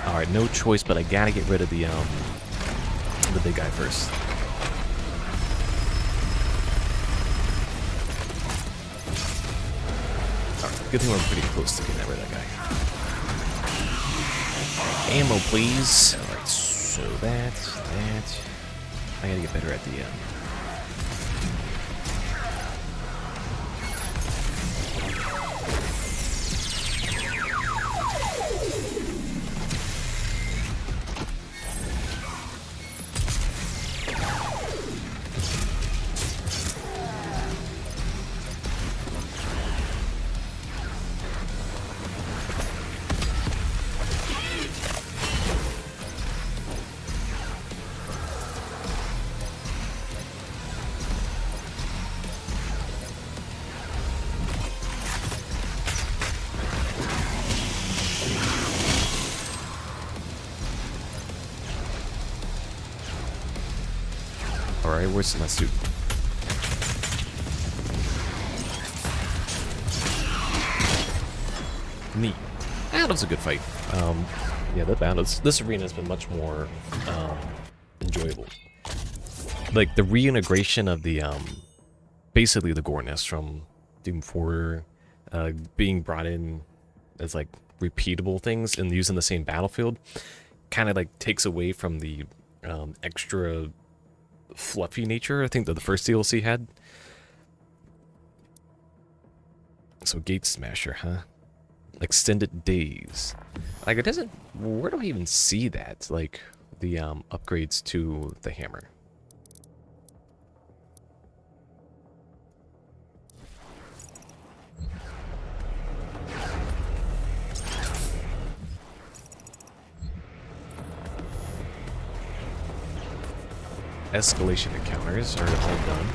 Alright, no choice, but I gotta get rid of the big guy first. Alright, good thing we're pretty close to getting rid of that guy. Ammo, please. Alright, so that. I gotta get better at the Alright, where's my suit? Neat. That was a good fight. Yeah, that battle. This arena has been much more enjoyable. Like the reintegration of the basically the Gore Nest from Doom 4 being brought in as like repeatable things and using the same battlefield kind of like takes away from the extra fluffy nature I think that the first DLC had. So Gate Smasher, huh? Extended days. Like it doesn't. Where do I even see that? Like the upgrades to the hammer. Escalation encounters are all done.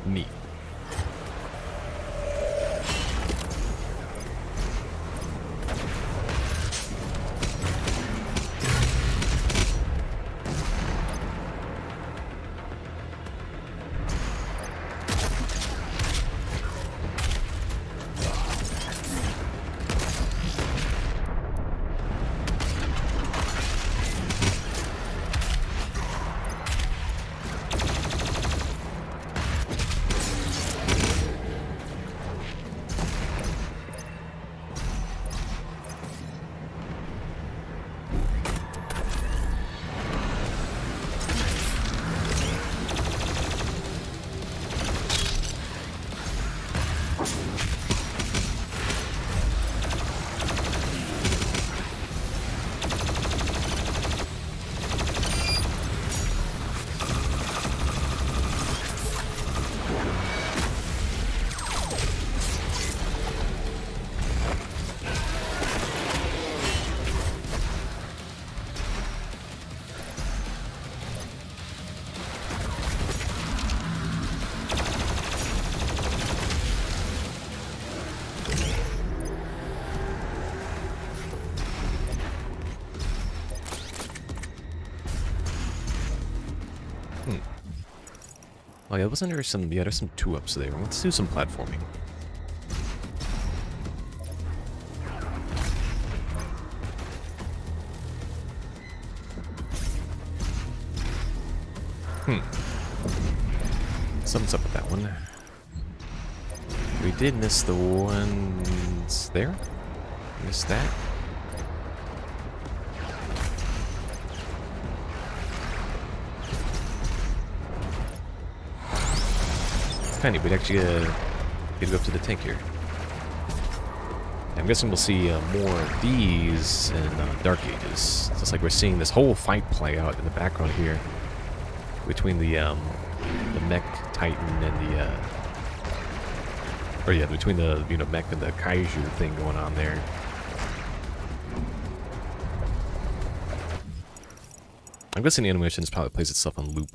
Neat. Oh yeah, wasn't there some, yeah, there's some 2-ups there. Let's do some platforming. Something's up with that one. We did miss the ones there. Missed that. Kind of, we'd actually get to go up to the tank here. I'm guessing we'll see more of these in Dark Ages. It's just like we're seeing this whole fight play out in the background here between the mech titan and the between the mech and the kaiju thing going on there. I'm guessing the animation probably plays itself on loop.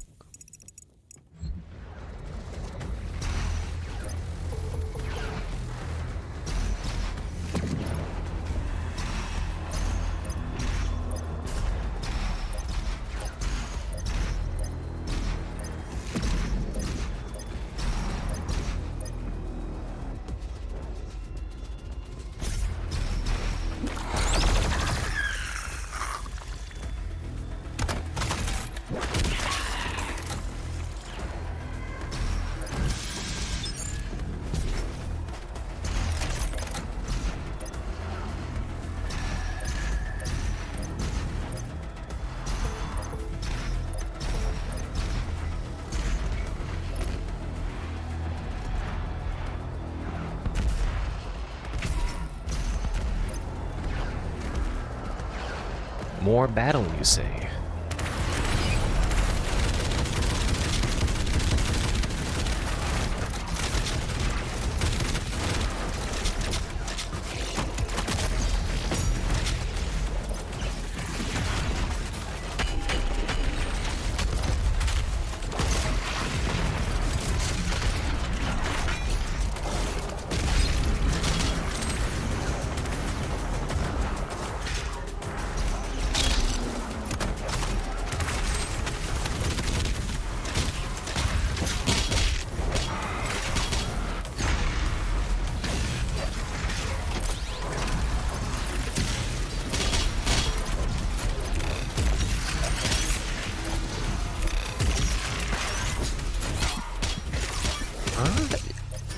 More battle, you say?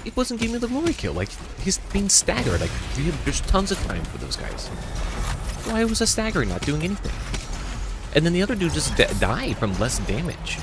It wasn't giving me the glory kill. Like, he's being staggered. Like, there's tons of time for those guys. Why was a stagger not doing anything? And then the other dude just died from less damage.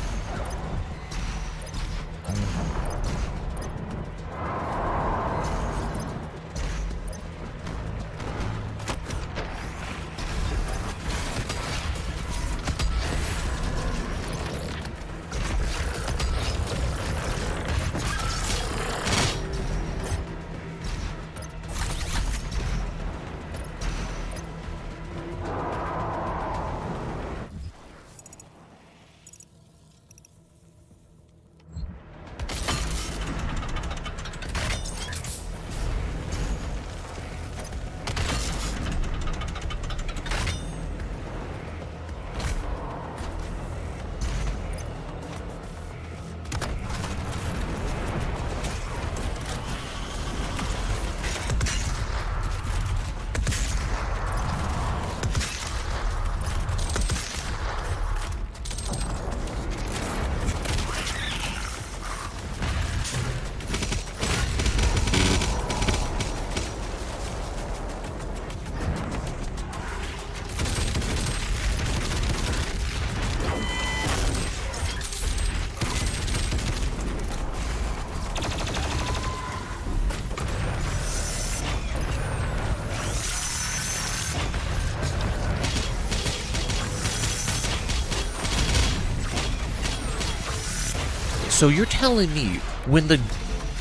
So you're telling me when the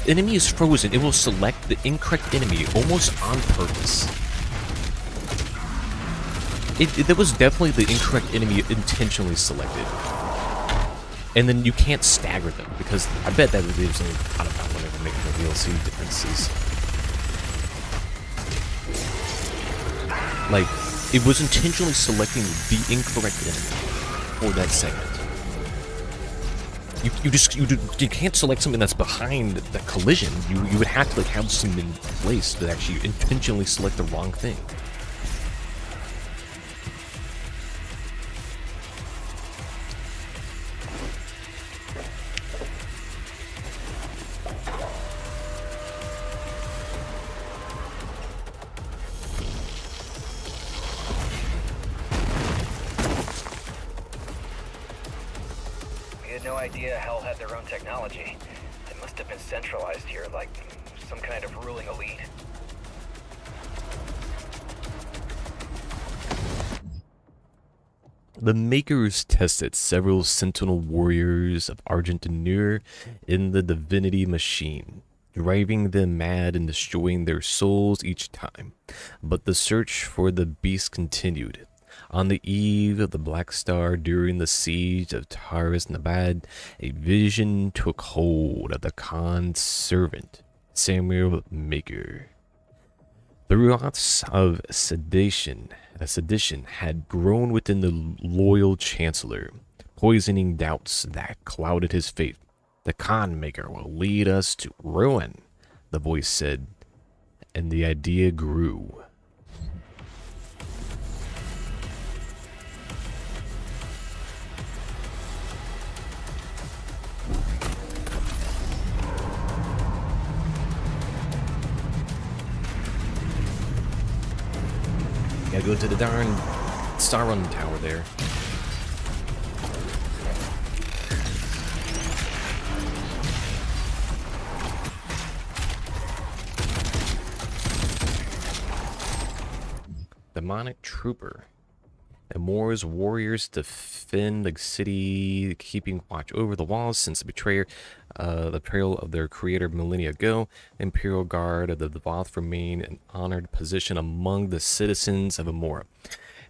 enemy is frozen, it will select the incorrect enemy almost on purpose? That was definitely the incorrect enemy intentionally selected. And then you can't stagger them, because I bet that would be something, I don't know, whenever making the DLC differences. Like, it was intentionally selecting the incorrect enemy for that segment. You can't select something that's behind the collision. You would have to like have something in place to actually intentionally select the wrong thing. no idea Hell had their own technology. It must have been centralized here, like some kind of ruling elite. The Makers tested several Sentinel warriors of Argentinier in the Divinity Machine, driving them mad and destroying their souls each time. But the search for the beast continued. On the eve of the Black Star during the siege of Taris Nabad, a vision took hold of the Khan's servant, Samuel Maker. The wraths of sedition had grown within the loyal chancellor, poisoning doubts that clouded his fate. The Khan Maker will lead us to ruin, the voice said, and the idea grew. Gotta go to the darn Sauron Tower there. Demonic Trooper. Amor's warriors defend the city, keeping watch over the walls since the betrayal of their creator millennia ago. Imperial Guard of the Devoth remain an honored position among the citizens of Amor,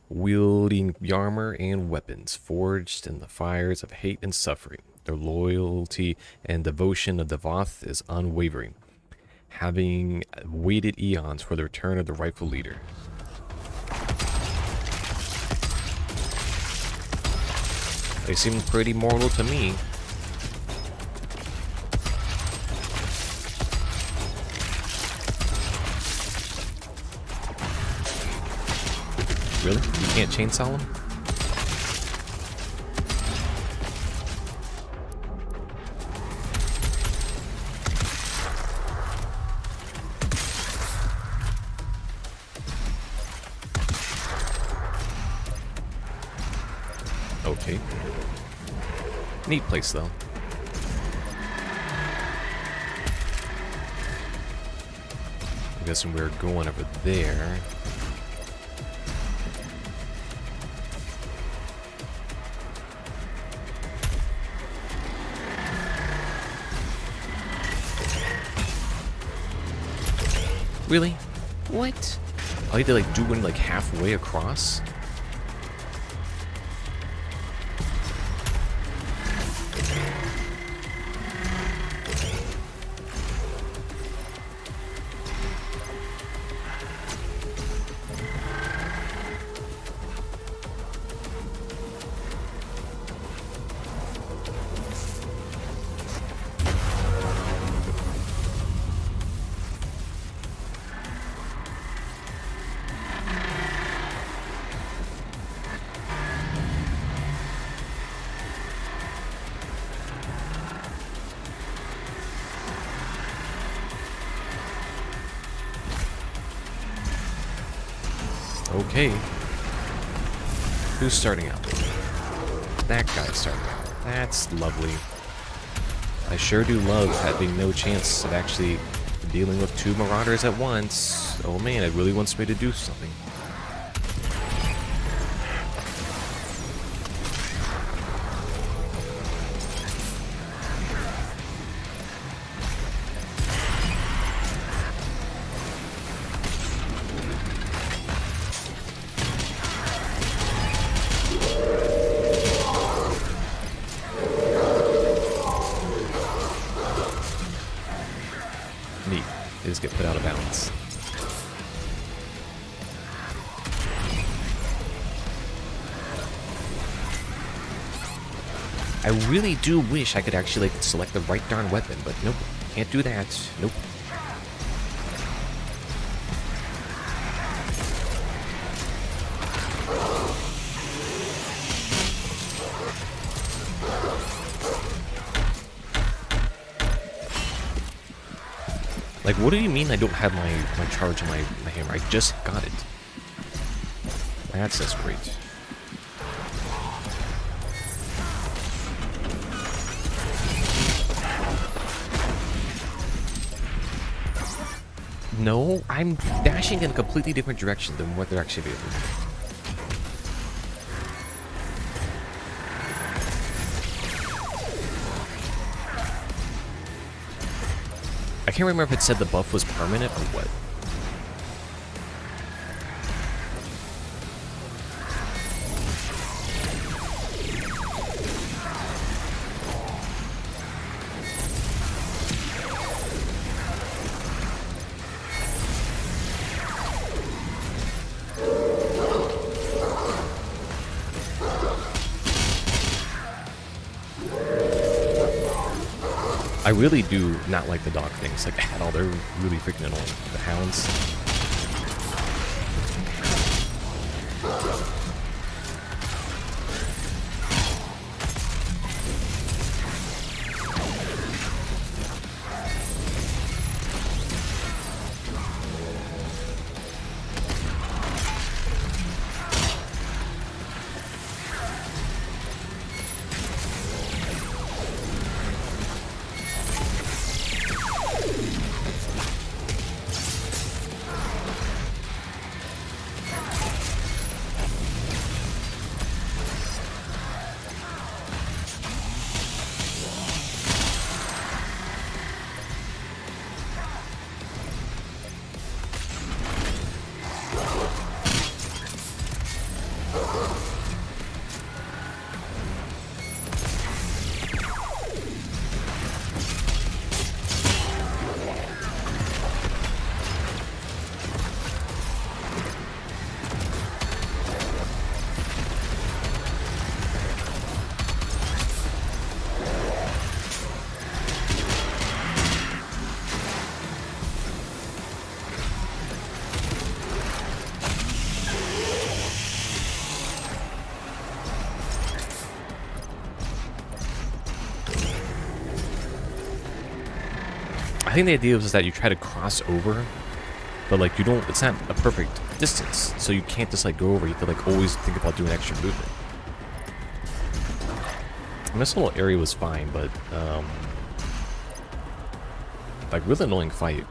wielding armor and weapons forged in the fires of hate and suffering. Their loyalty and devotion of Devoth is unwavering, having waited eons for the return of the rightful leader. They seem pretty mortal to me. Really? You can't chainsaw them? Okay. Neat place, though. I'm guessing we're going over there. Really? What? I had to like do one like halfway across? Okay. Who's starting out? That guy's starting out. That's lovely. I sure do love having no chance of actually dealing with two marauders at once. Oh man, it really wants me to do something. Neat. They just get put out of balance. I really do wish I could actually like select the right darn weapon, but nope, can't do that. Nope. Like, what do you mean I don't have my charge on my hammer? I just got it. That's great. No, I'm dashing in a completely different direction than what they're actually doing. I can't remember if it said the buff was permanent or what. I really do not like the dog things, like, at all. They're really freaking annoying. The hounds. I think the idea was that you try to cross over, but like you don't, it's not a perfect distance, so you can't just like go over. You have to like always think about doing extra movement. And this little area was fine, but like really annoying fight.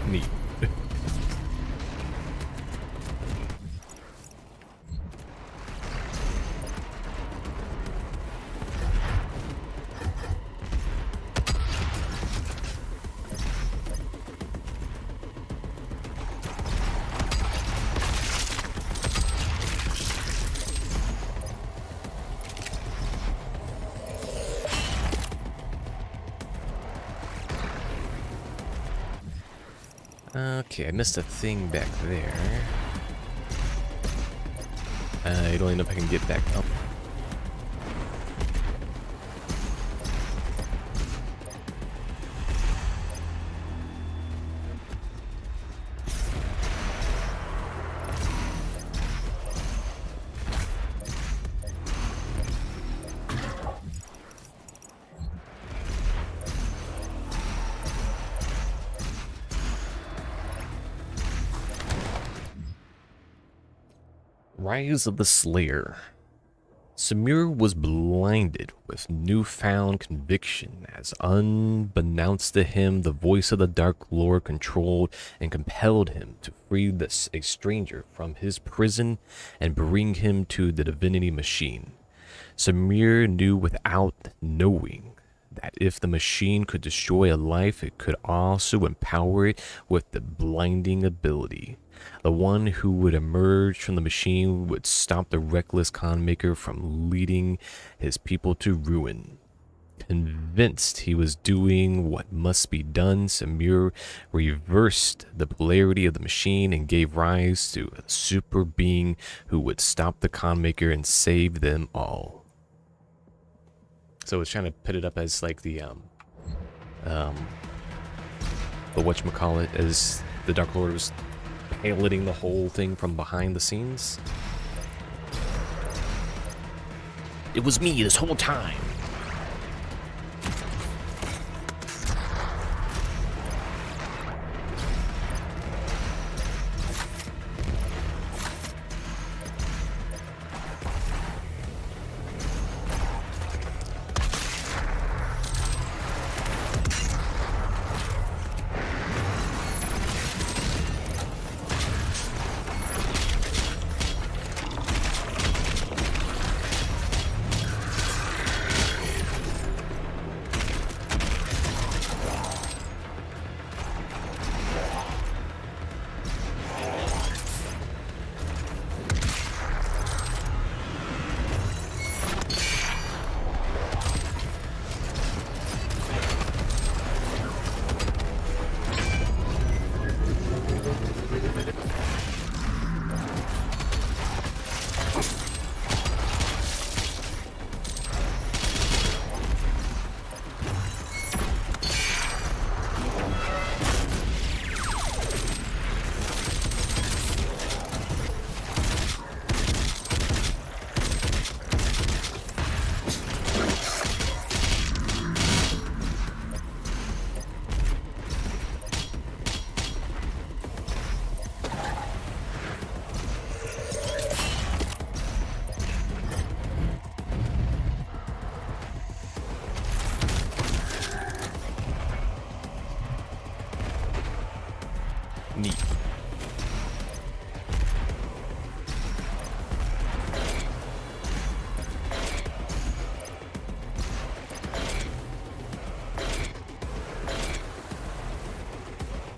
Neat. Okay, I missed a thing back there. I don't even know if I can get back up. Rise of the Slayer. Samir was blinded with newfound conviction as, unbeknownst to him, the voice of the Dark Lord controlled and compelled him to free a stranger from his prison and bring him to the divinity machine. Samir knew without knowing that if the machine could destroy a life, it could also empower it with the blinding ability. The one who would emerge from the machine would stop the reckless con maker from leading his people to ruin. Convinced he was doing what must be done, Samir reversed the polarity of the machine and gave rise to a super being who would stop the con maker and save them all. So it's trying to put it up as like the whatchamacallit, as the Dark Lord was piloting the whole thing from behind the scenes. It was me this whole time. Neat.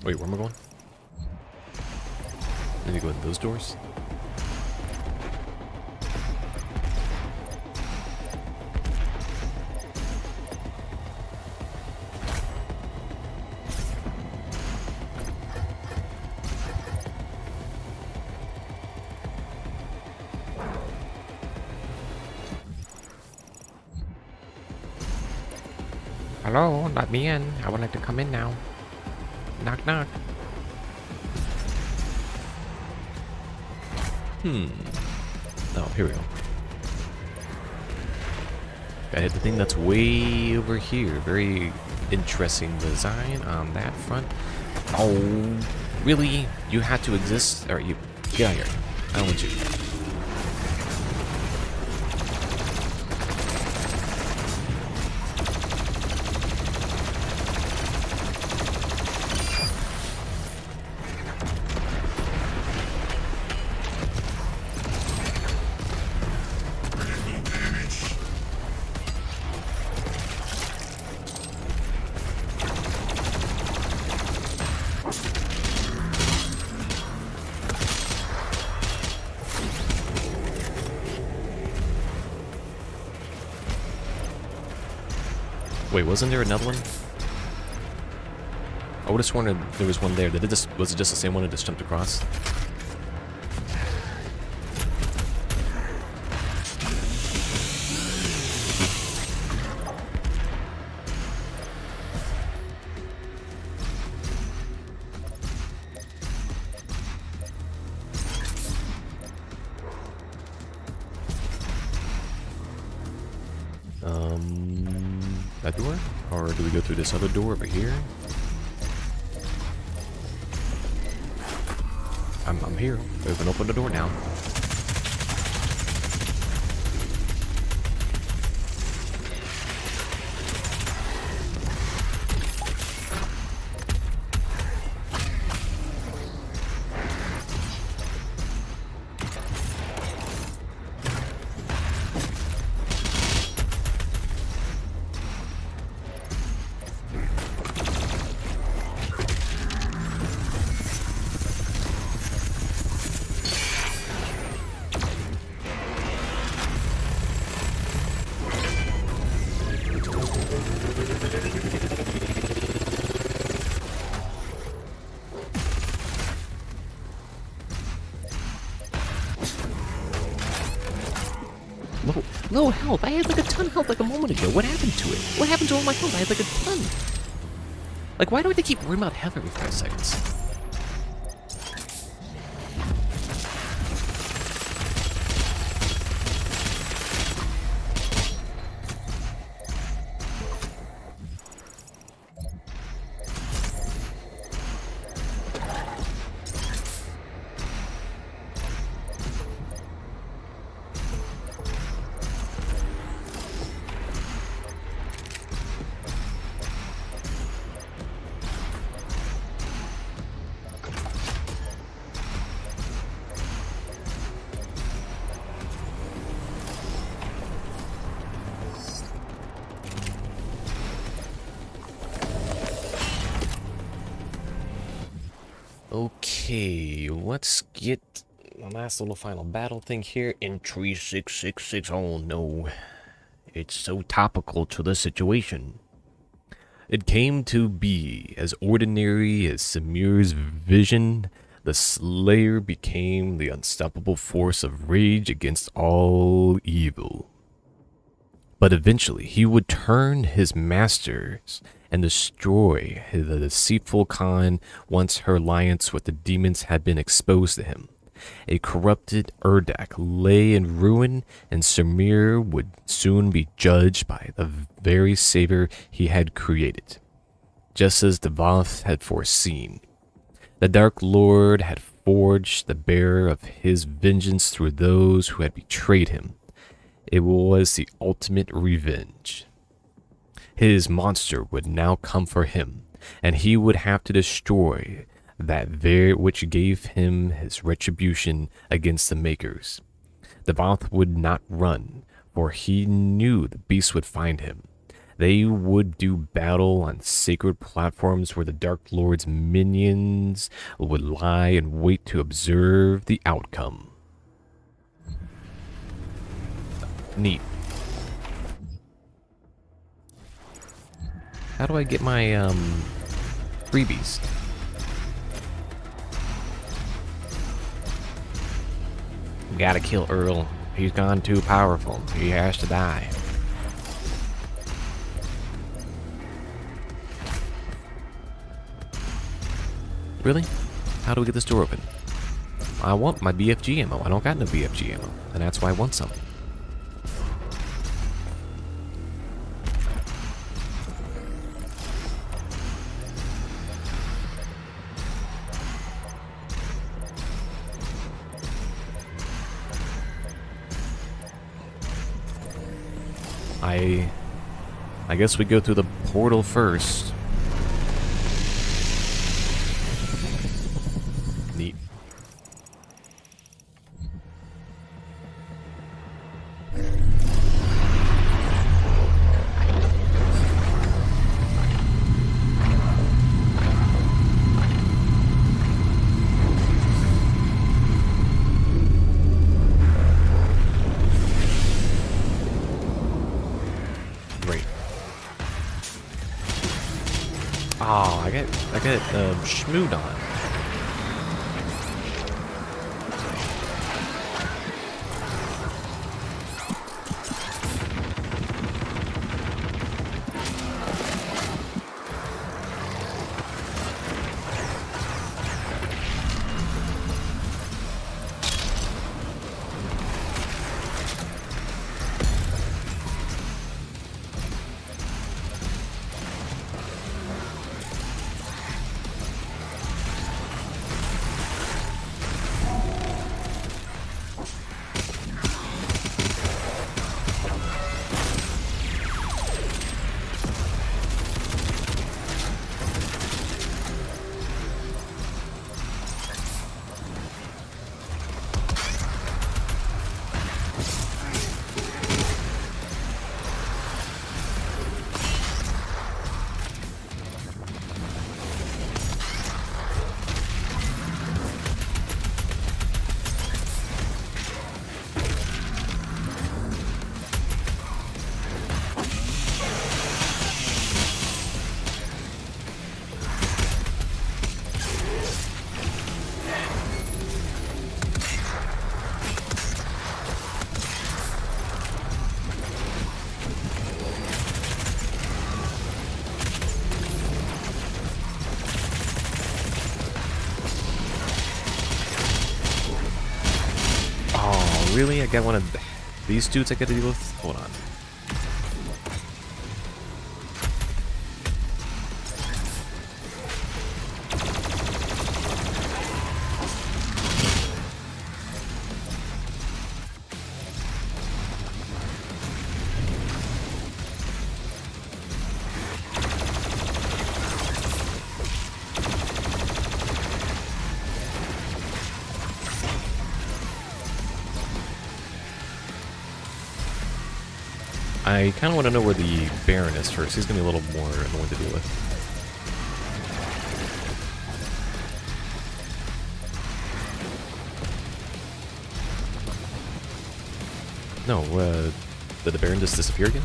Wait, where am I going? I need to go in those doors? Hello, let me in. I would like to come in now. Knock, knock. Oh, here we go. Gotta hit the thing that's way over here. Very interesting design on that front. Oh, really? You had to exist? Alright, you get out of here. I don't want you. Wait, wasn't there another one? I would have sworn there was one there. Was it just the same one that just jumped across? That door? Or do we go through this other door over here? I'm here. We can open the door now. low health. I had like a ton of health like a moment ago. What happened to it? What happened to all my health? I had like a ton. Like, why do they keep worrying about health every 5 seconds? Okay, let's get the last little final battle thing here. Entry 666. Oh no. It's so topical to the situation. It came to be as ordinary as Samir's vision. The Slayer became the unstoppable force of rage against all evil. But eventually, he would turn his masters and destroy the deceitful Khan once her alliance with the demons had been exposed to him. A corrupted Urdak lay in ruin, and Samir would soon be judged by the very savior he had created, just as Devoth had foreseen. The Dark Lord had forged the bearer of his vengeance through those who had betrayed him. It was the ultimate revenge. His monster would now come for him, and he would have to destroy that very which gave him his retribution against the Makers. Devoth would not run, for he knew the beast would find him. They would do battle on sacred platforms where the Dark Lord's minions would lie and wait to observe the outcome. Neat. How do I get my freebies? Gotta kill Earl. He's gone too powerful. He has to die. Really? How do we get this door open? I want my BFG ammo. I don't got no BFG ammo. And that's why I want some. I guess we go through the portal first. Neat. Oh, I get schmoed on. really? I got one of these dudes I gotta deal with? Hold on. I kind of want to know where the Baron is first. He's going to be a little more annoying to deal with. No, did the Baron just disappear again?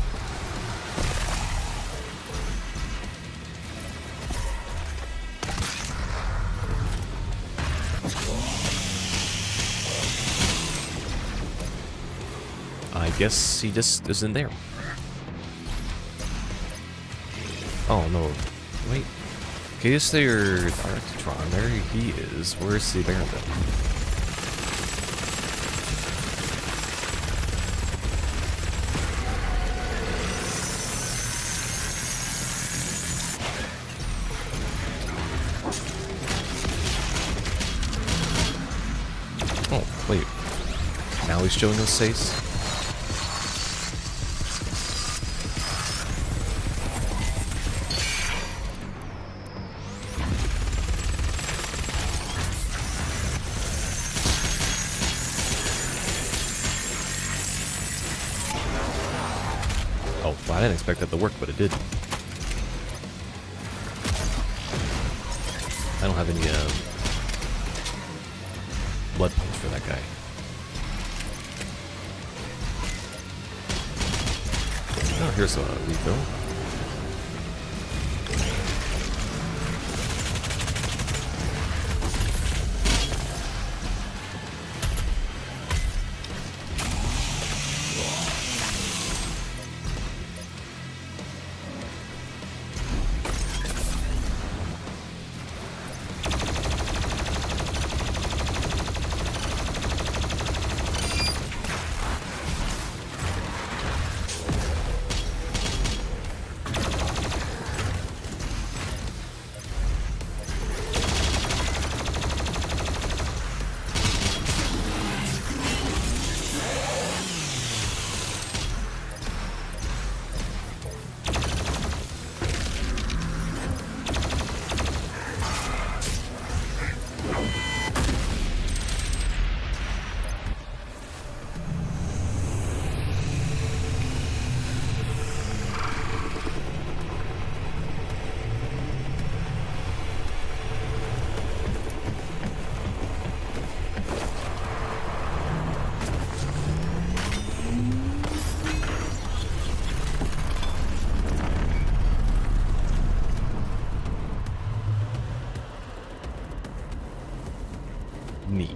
I guess he just isn't there. Oh no, wait. Okay, yes, they're Arctron. There he is. Where's the Baron then? Oh, wait. Now he's showing us face? Oh, well, I didn't expect that to work, but it did. I don't have any blood punch for that guy. Oh, here's a refill. Neat.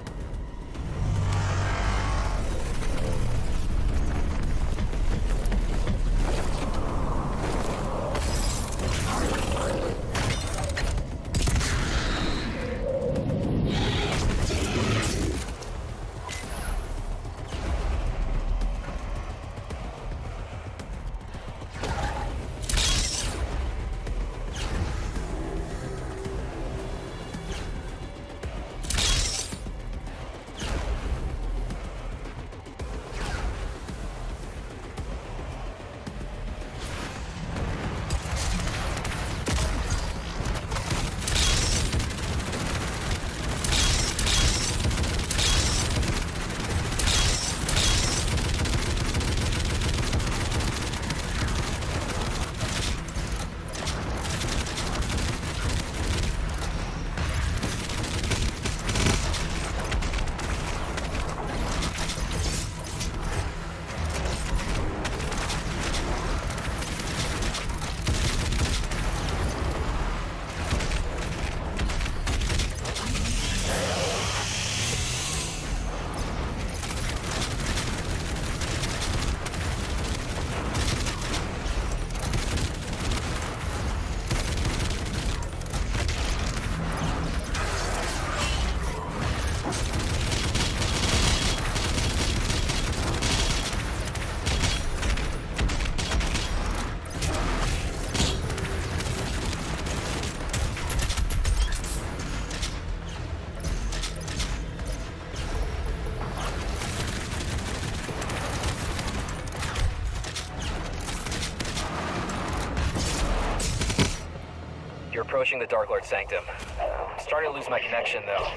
pushing the Dark Lord Sanctum. I'm starting to lose my connection, though.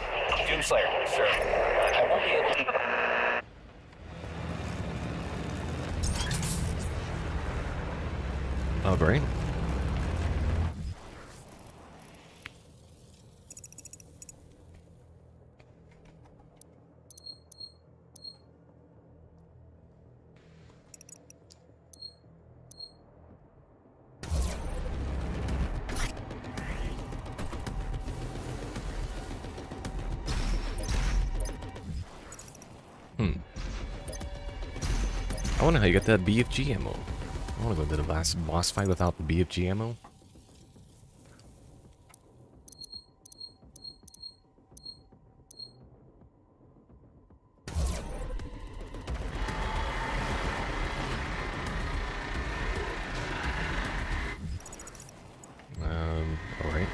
Doomslayer, sir. I won't be able to... All right. I wonder how you got that BFG ammo. I want to go to the last boss fight without the BFG ammo. Alright.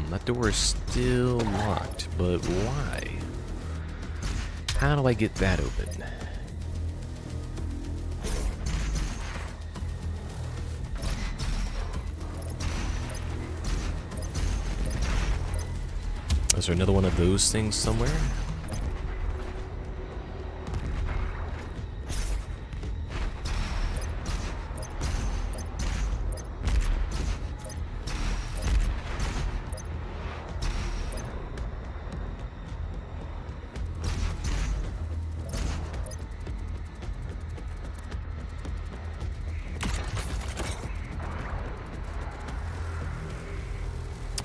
That door is still locked, but why? How do I get that open? Is there another one of those things somewhere?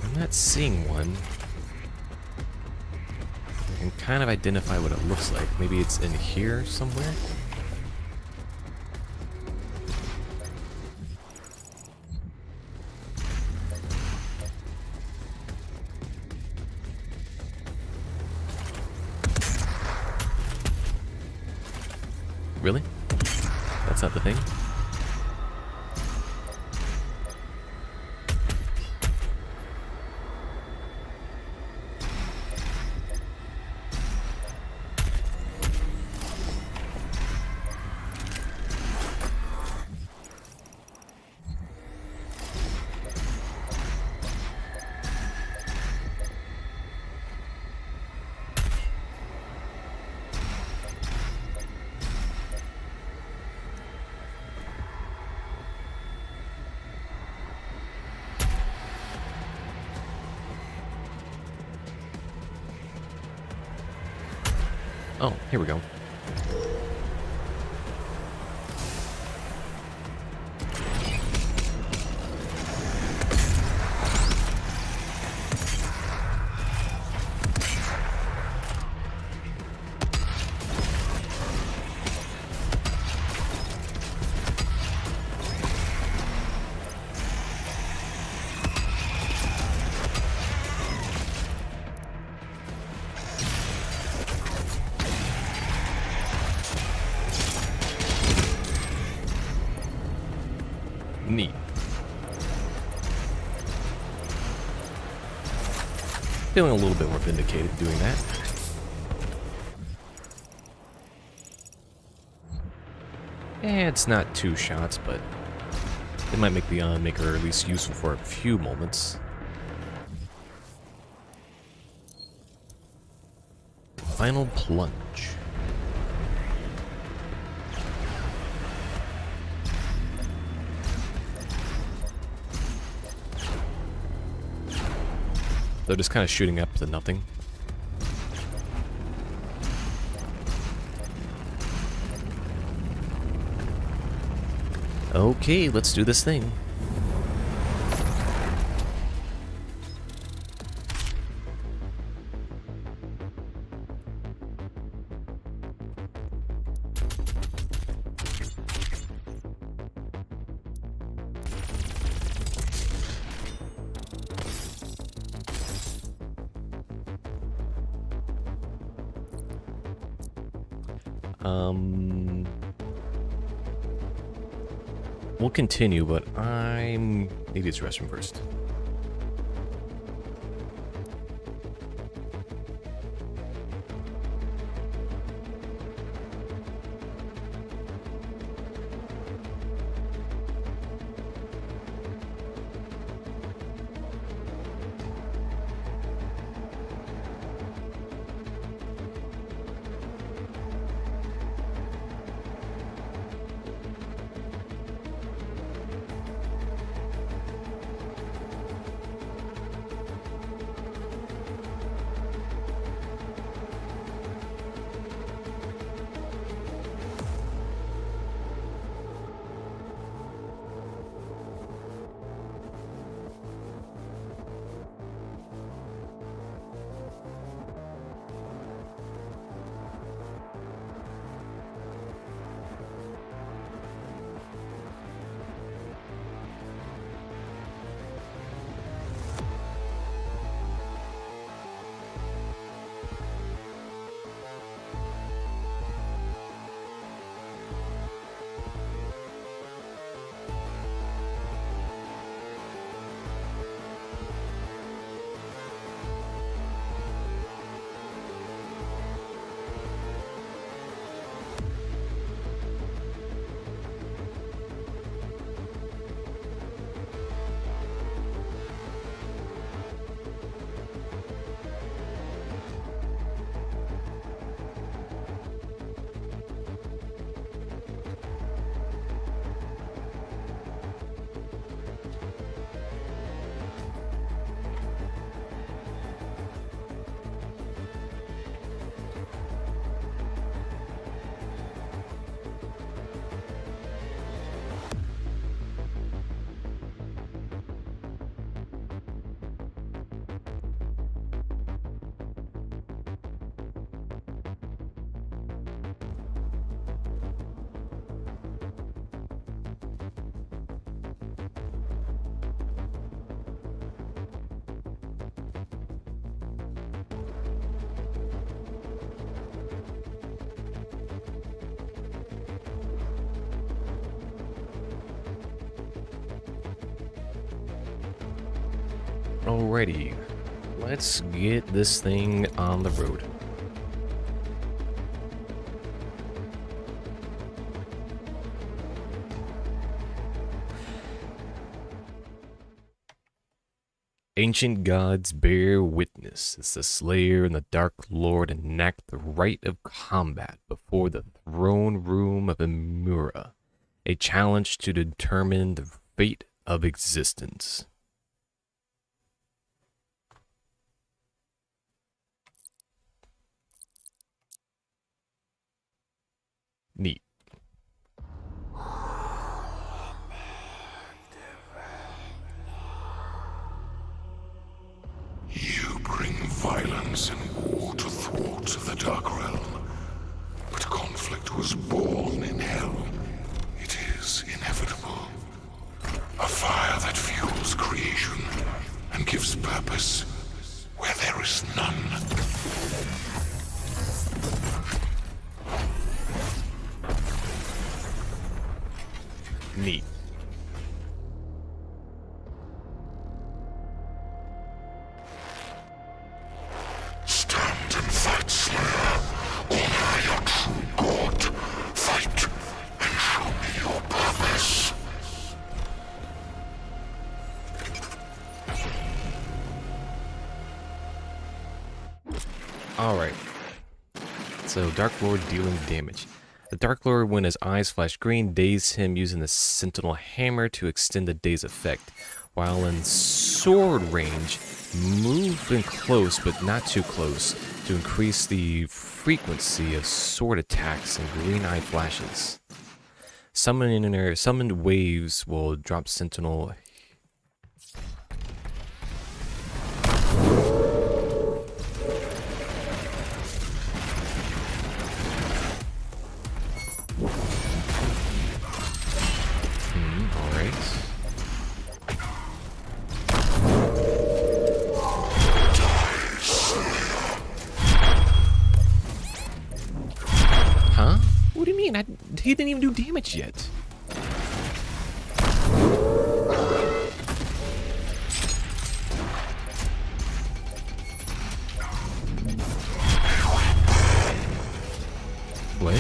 I'm not seeing one. I can kind of identify what it looks like. Maybe it's in here somewhere? Really? That's not the thing? Oh, here we go. Neat. Feeling a little bit more vindicated doing that. It's not 2 shots, but it might make the Maker at least useful for a few moments. Final plunge. They're just kind of shooting up to nothing. Okay, let's do this thing. We'll continue, but I'm need to use the restroom first. Alrighty, let's get this thing on the road. Ancient gods bear witness as the Slayer and the Dark Lord enact the rite of combat before the throne room of Emura, a challenge to determine the fate of existence. Neat. You bring violence and war to thwart the Dark Realm. But conflict was born in Hell. It is inevitable. A fire that fuels creation and gives purpose where there is none. Neat. Stand and fight, Slayer. Honor your true God. Fight and show me your purpose. Alright. So, Dark Lord dealing damage. The Dark Lord, when his eyes flash green, dazes him using the Sentinel Hammer to extend the daze effect. While in sword range, move in close but not too close to increase the frequency of sword attacks and green eye flashes. Summoned waves will drop Sentinel. Alright. Huh? He didn't even do damage yet. What?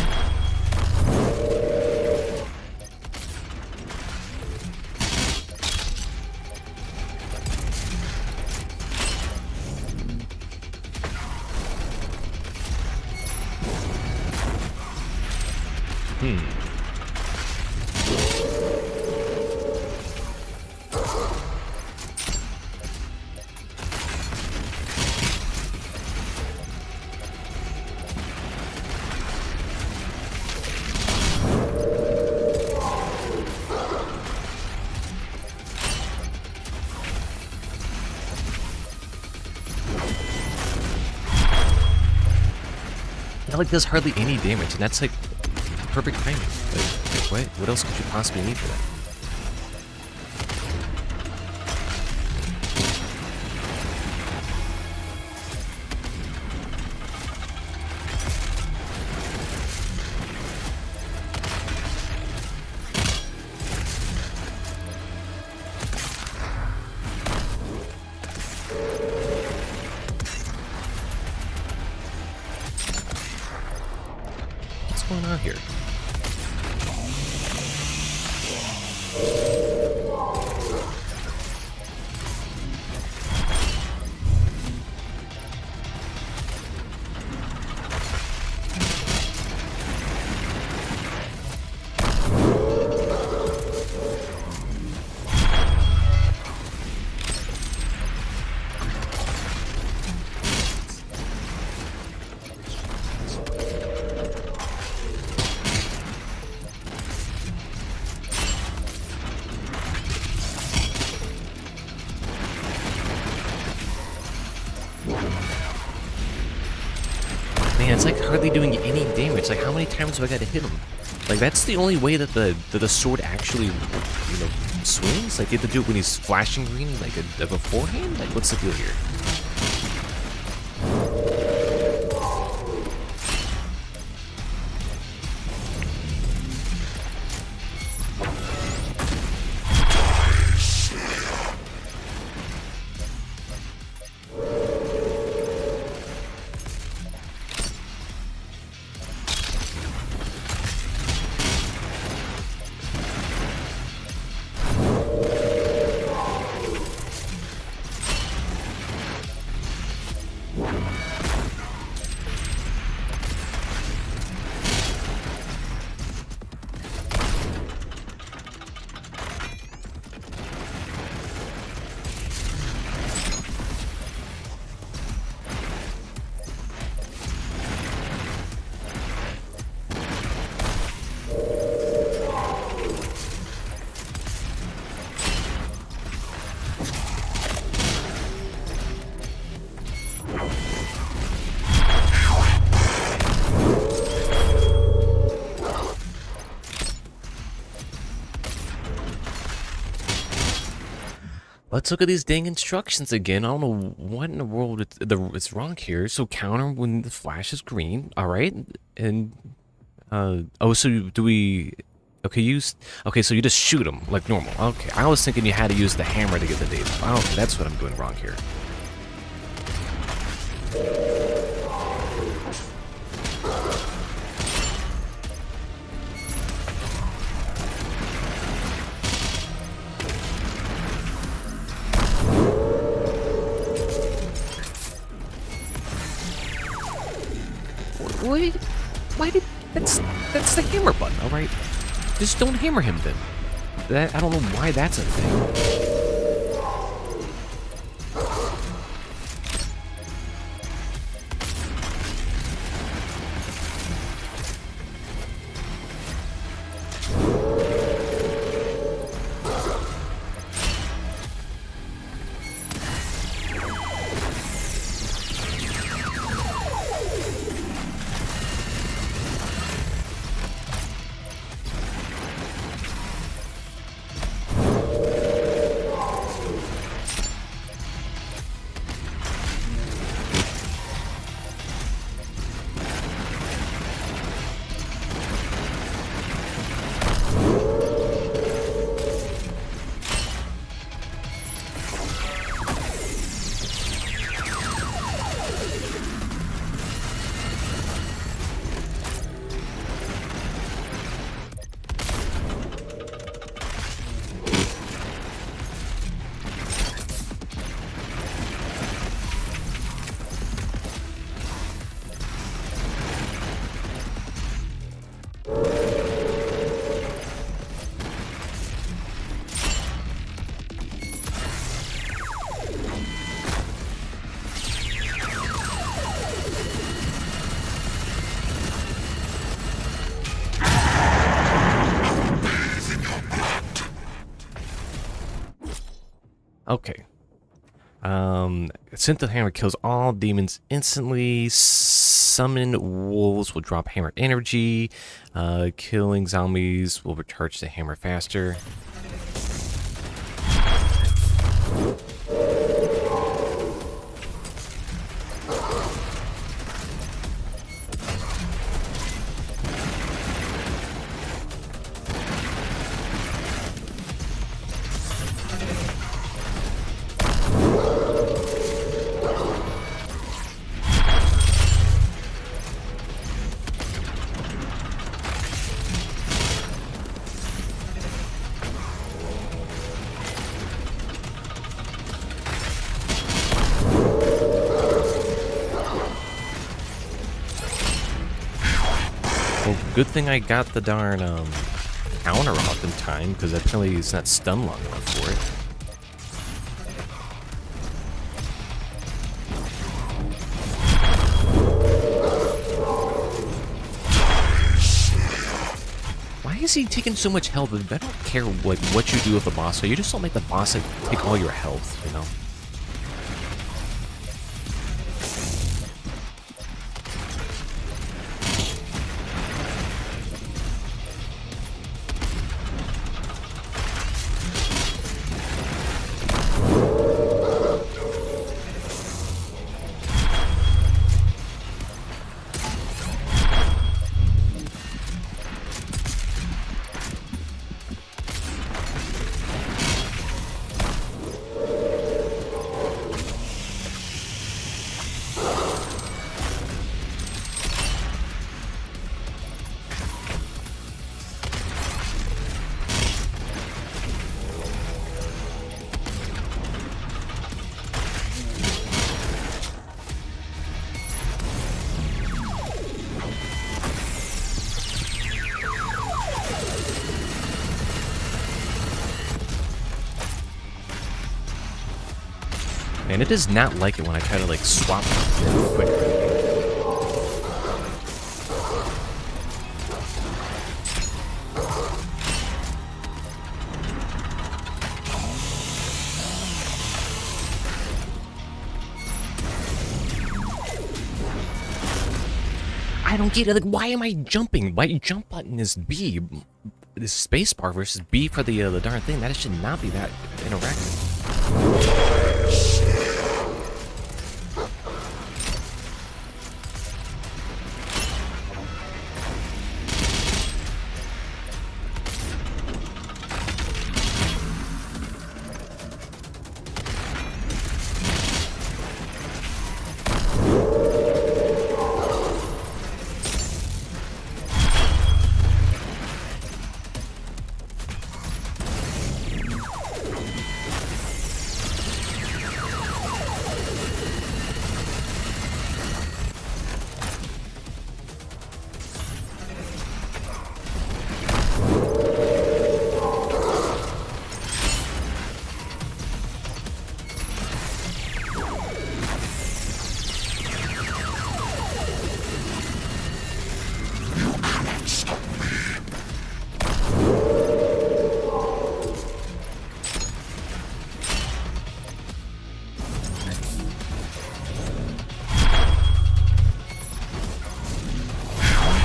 That like does hardly any damage, and that's like perfect timing. Like, what else could you possibly need for that? What's going on here? Man, it's like hardly doing any damage. Like, how many times do I gotta hit him? Like, that's the only way that the sword actually, you know, swings? Like, you have to do it when he's flashing green, like a beforehand? Like, what's the deal here? Let's look at these dang instructions again. I don't know what in the world it's wrong here. So counter when the flash is green, all right? And oh, so do we? Okay, okay, so you just shoot them like normal. Okay, I was thinking you had to use the hammer to get the data. Oh, okay, that's what I'm doing wrong here. Wait, why did that's the hammer button, all right? Just don't hammer him then. I don't know why that's a thing. Okay. Since the hammer kills all demons instantly, summon wolves will drop hammer energy. Killing zombies will recharge the hammer faster. Well, good thing I got the darn counter off in time, because apparently it's not stunned long enough for it. Why is he taking so much health? I don't care what you do with the boss, so you just don't make the boss take all your health, you know? And it does not like it when I try to like swap real quick. I don't get it. Like, why am I jumping? My jump button is B. This spacebar versus B for the darn thing. That should not be that interactive.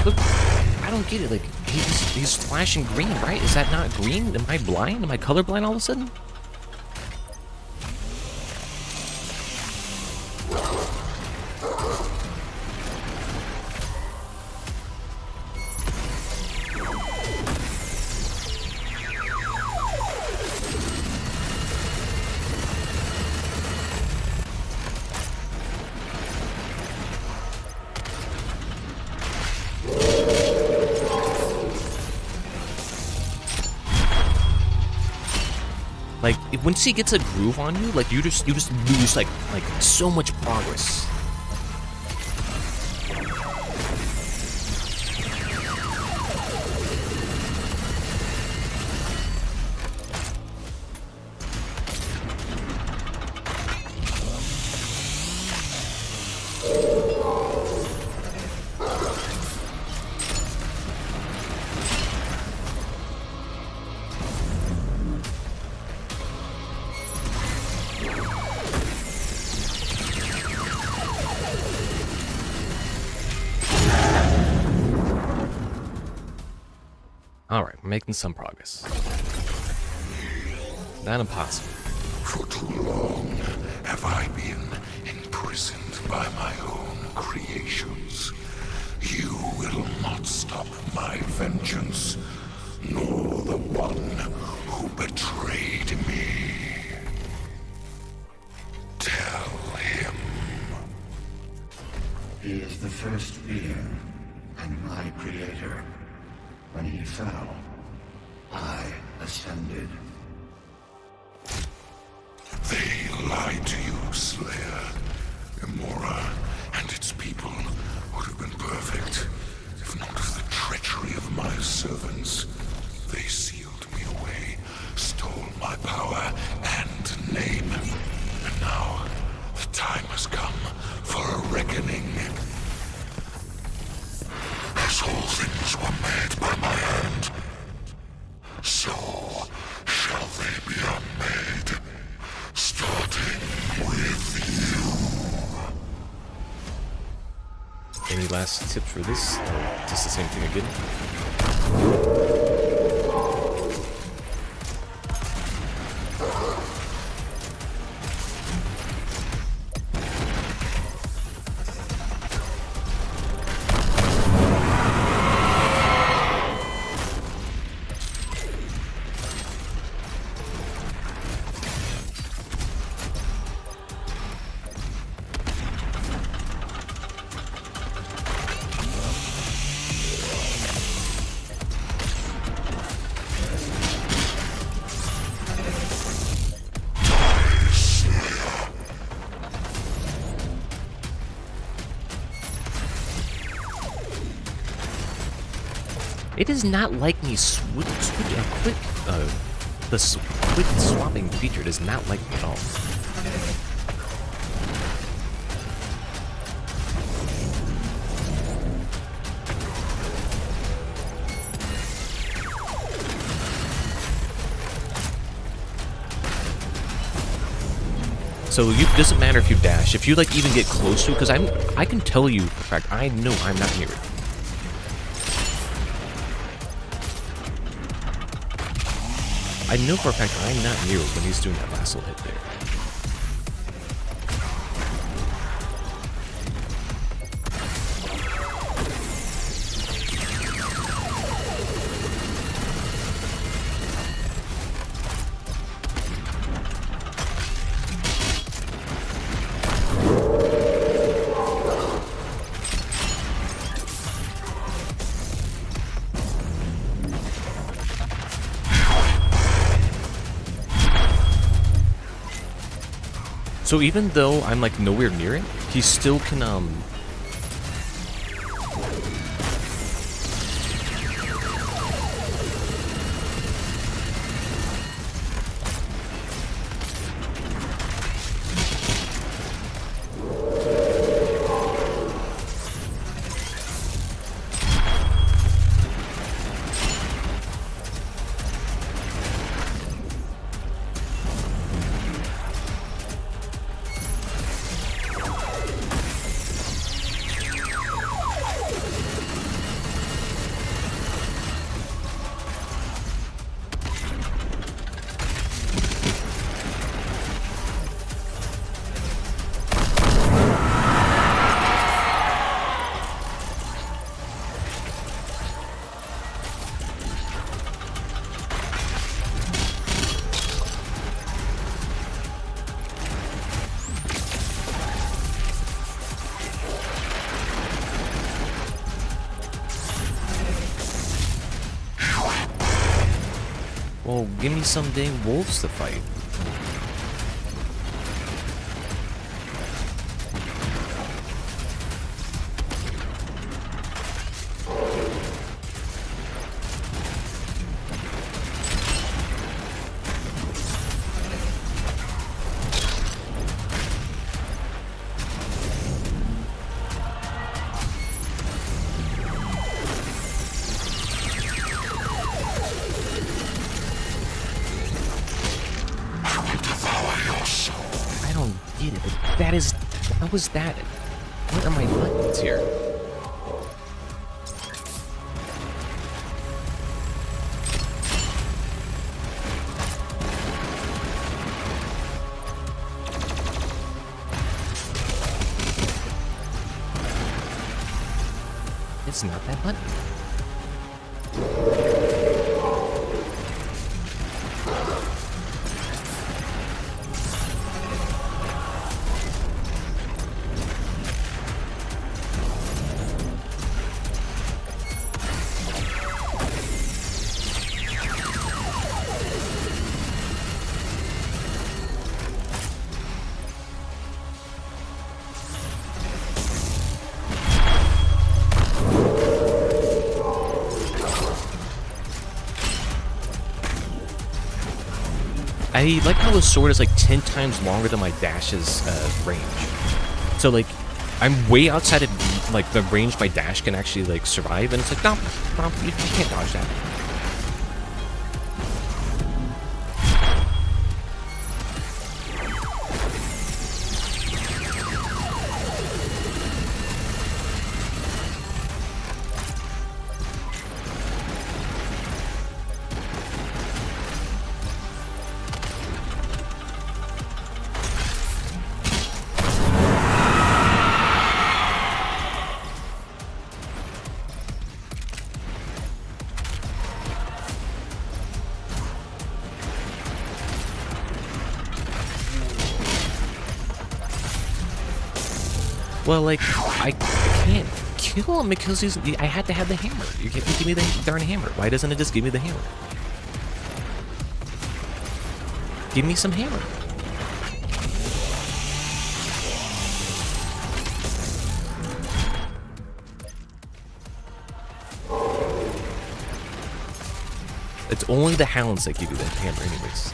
Look, I don't get it. Like, he's flashing green, right? Is that not green? Am I blind? Am I colorblind all of a sudden? Like, once he gets a groove on you, like you just lose like so much progress. Alright, we're making some progress. Not impossible. For too long have I been imprisoned by my own creations. You will not stop my vengeance, nor the one who betrayed me. Tell him. He is the first being, and my creator. When he fell, I ascended. They lied to you, Slayer. Imora and its people would have been perfect, if not for the treachery of my servants. They sealed me away, stole my power and name. And now, the time has come for a reckoning. As all things were made by my hand, so shall they be unmade. Starting with you. Any last tips for this? Or just the same thing again? It does not like me the quick swapping feature does not like me at all. So it doesn't matter if you dash, if you like even get close to it, because I can tell you for a fact, I know I'm not near it. I know for a fact I'm not near it when he's doing that last little hit there. So even though I'm like nowhere near it, he still can well, give me some dang wolves to fight. How was that? What are my buttons here? It's not that button. I like how the sword is like 10 times longer than my dash's range. So like, I'm way outside of like the range my dash can actually like survive, and it's like, no, you can't dodge that. Well, like, I can't kill him because I had to have the hammer. You can't give me the darn hammer. Why doesn't it just give me the hammer? Give me some hammer. It's only the hounds that give you that hammer anyways.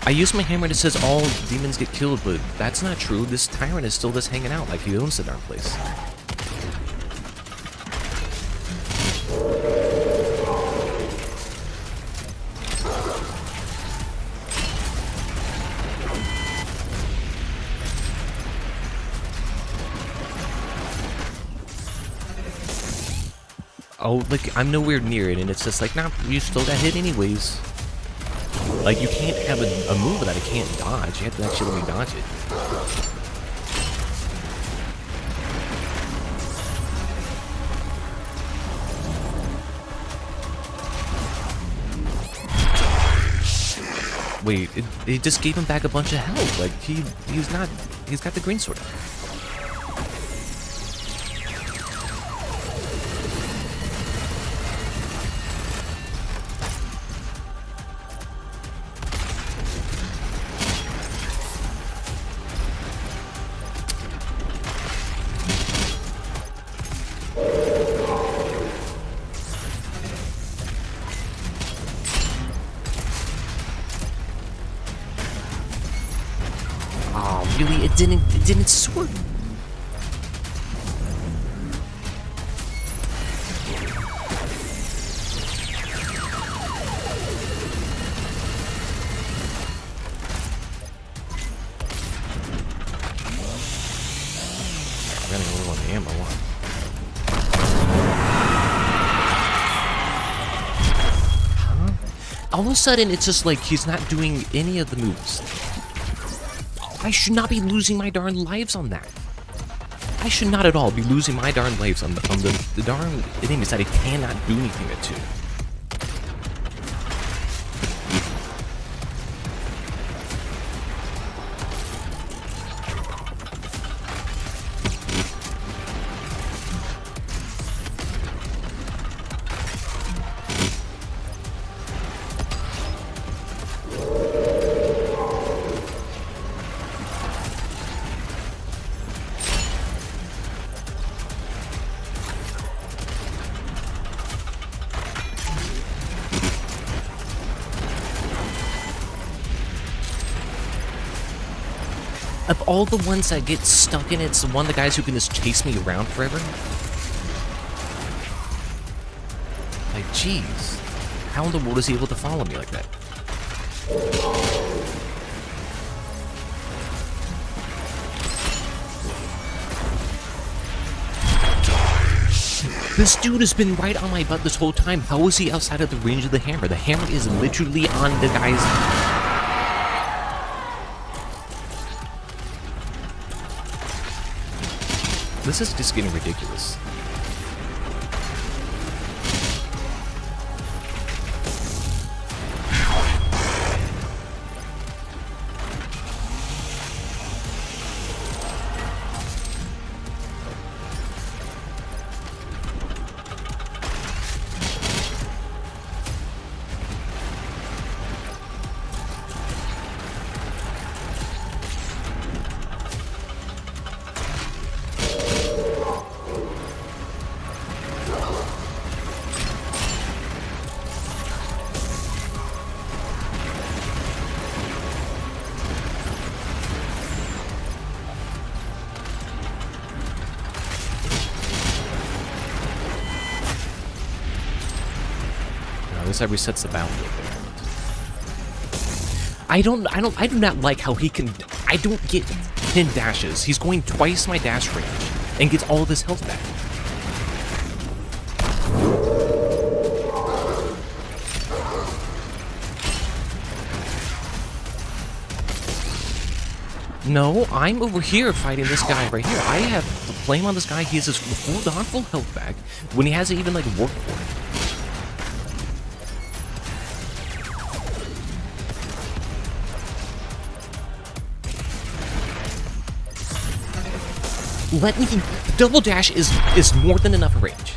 I use my hammer that says all demons get killed, but that's not true. This tyrant is still just hanging out like he owns the darn place. Oh, like, I'm nowhere near it, and it's just like, nah, you still got hit anyways. Like, you can't have a move that I can't dodge. You have to actually let me dodge it. Wait, it just gave him back a bunch of health. Like, he's got the green sword. Really, it didn't sword. Running a little on the ammo. Huh? All of a sudden, it's just like he's not doing any of the moves. I should not be losing my darn lives on that. I should not at all be losing my darn lives on the darn enemies that I cannot do anything to. Of all the ones that get stuck in, it's one of the guys who can just chase me around forever. Like, jeez. How in the world is he able to follow me like that? This dude has been right on my butt this whole time. How is he outside of the range of the hammer? The hammer is literally on the guy's... This is just getting ridiculous. That resets the boundary there. I do not like how he can. I don't get 10 dashes. He's going twice my dash range and gets all of his health back. No, I'm over here fighting this guy right here. I have the flame on this guy. He has his full health back when he hasn't even like worked for it. Let me. The double dash is more than enough range.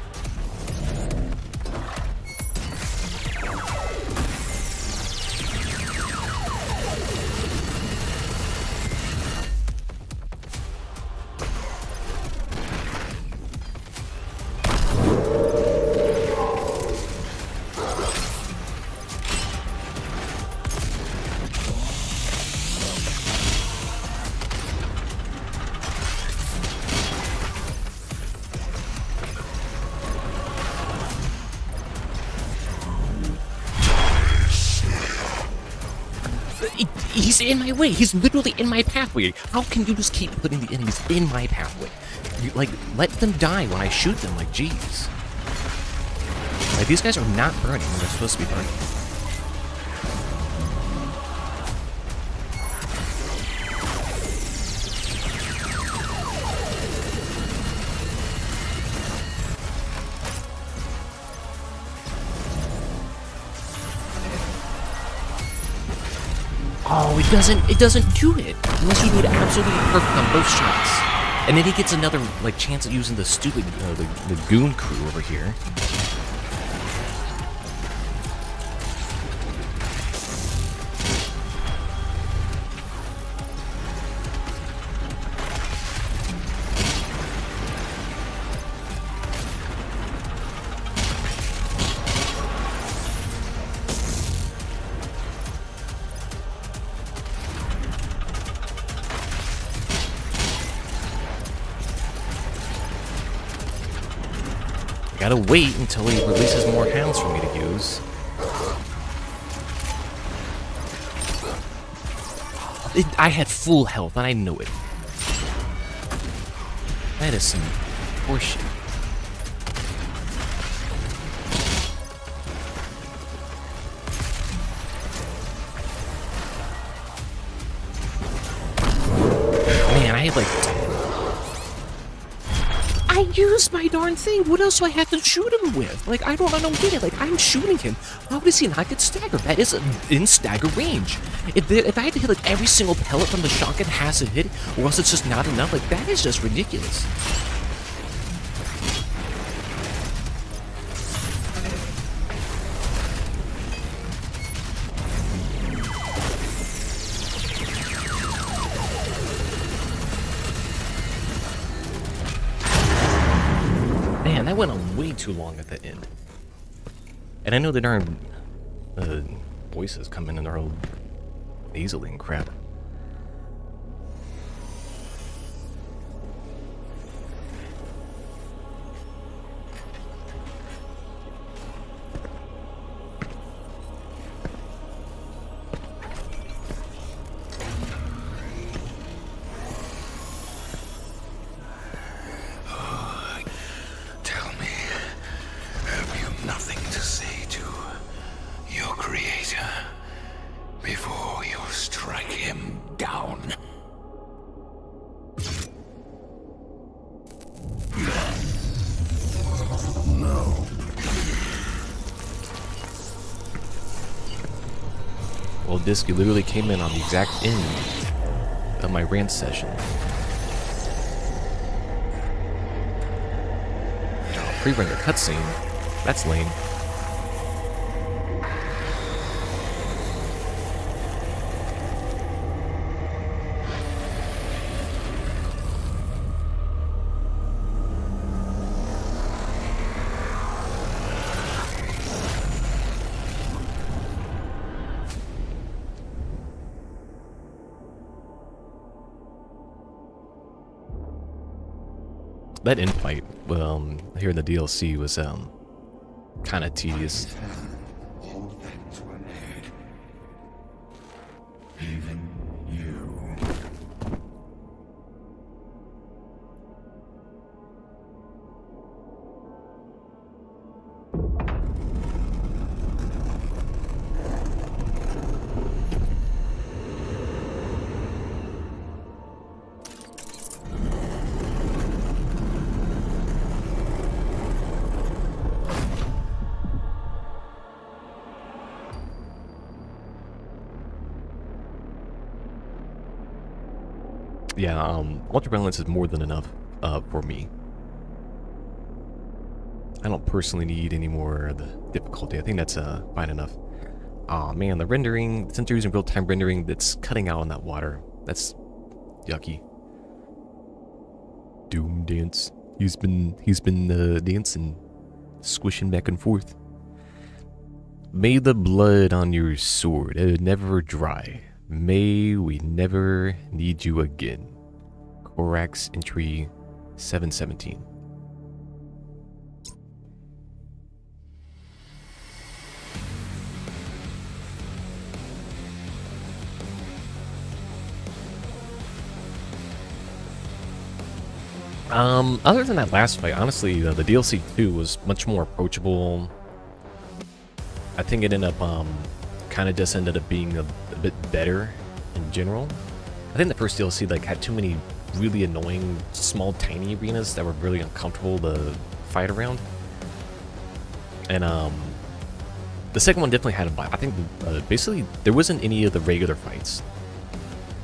He's in my way. He's literally in my pathway. How can you just keep putting the enemies in my pathway? You, like, let them die when I shoot them. Like, jeez. Like, these guys are not burning when they're supposed to be burning. Oh, it doesn't do it unless you do it absolutely perfect on both shots. And then he gets another like chance at using the stupid the goon crew over here. Gotta wait until he releases more hounds for me to use. I had full health, and I know it. That is some horseshit. Man, I had like... I used my darn thing. What else do I have to shoot him with? Like, I don't get it. Like, I'm shooting him. How does he not get staggered? That is in stagger range. If I had to hit like every single pellet from the shotgun has to hit, or else it's just not enough, like, that is just ridiculous. Man, that went on way too long at the end. And I know the darn voices come in and they're all nasally and crap. Before you strike him. well, Disc, you literally came in on the exact end of my rant session. Oh, pre-render cutscene? That's lame. That end fight, here in the DLC was, kind of tedious. All things were made. Even you. Yeah, ultra balance is more than enough for me. I don't personally need any more of the difficulty. I think that's fine enough. Aw, man, the rendering, since you're using real-time rendering, that's cutting out on that water. That's yucky. Doom dance. He's been dancing, squishing back and forth. May the blood on your sword never dry. May we never need you again. Korax entry 717. Other than that last fight, honestly, the DLC 2 was much more approachable. I think it ended up, kind of just ended up being a bit better in general. I think the first DLC like had too many really annoying small tiny arenas that were really uncomfortable to fight around. And the second one definitely had I think basically there wasn't any of the regular fights.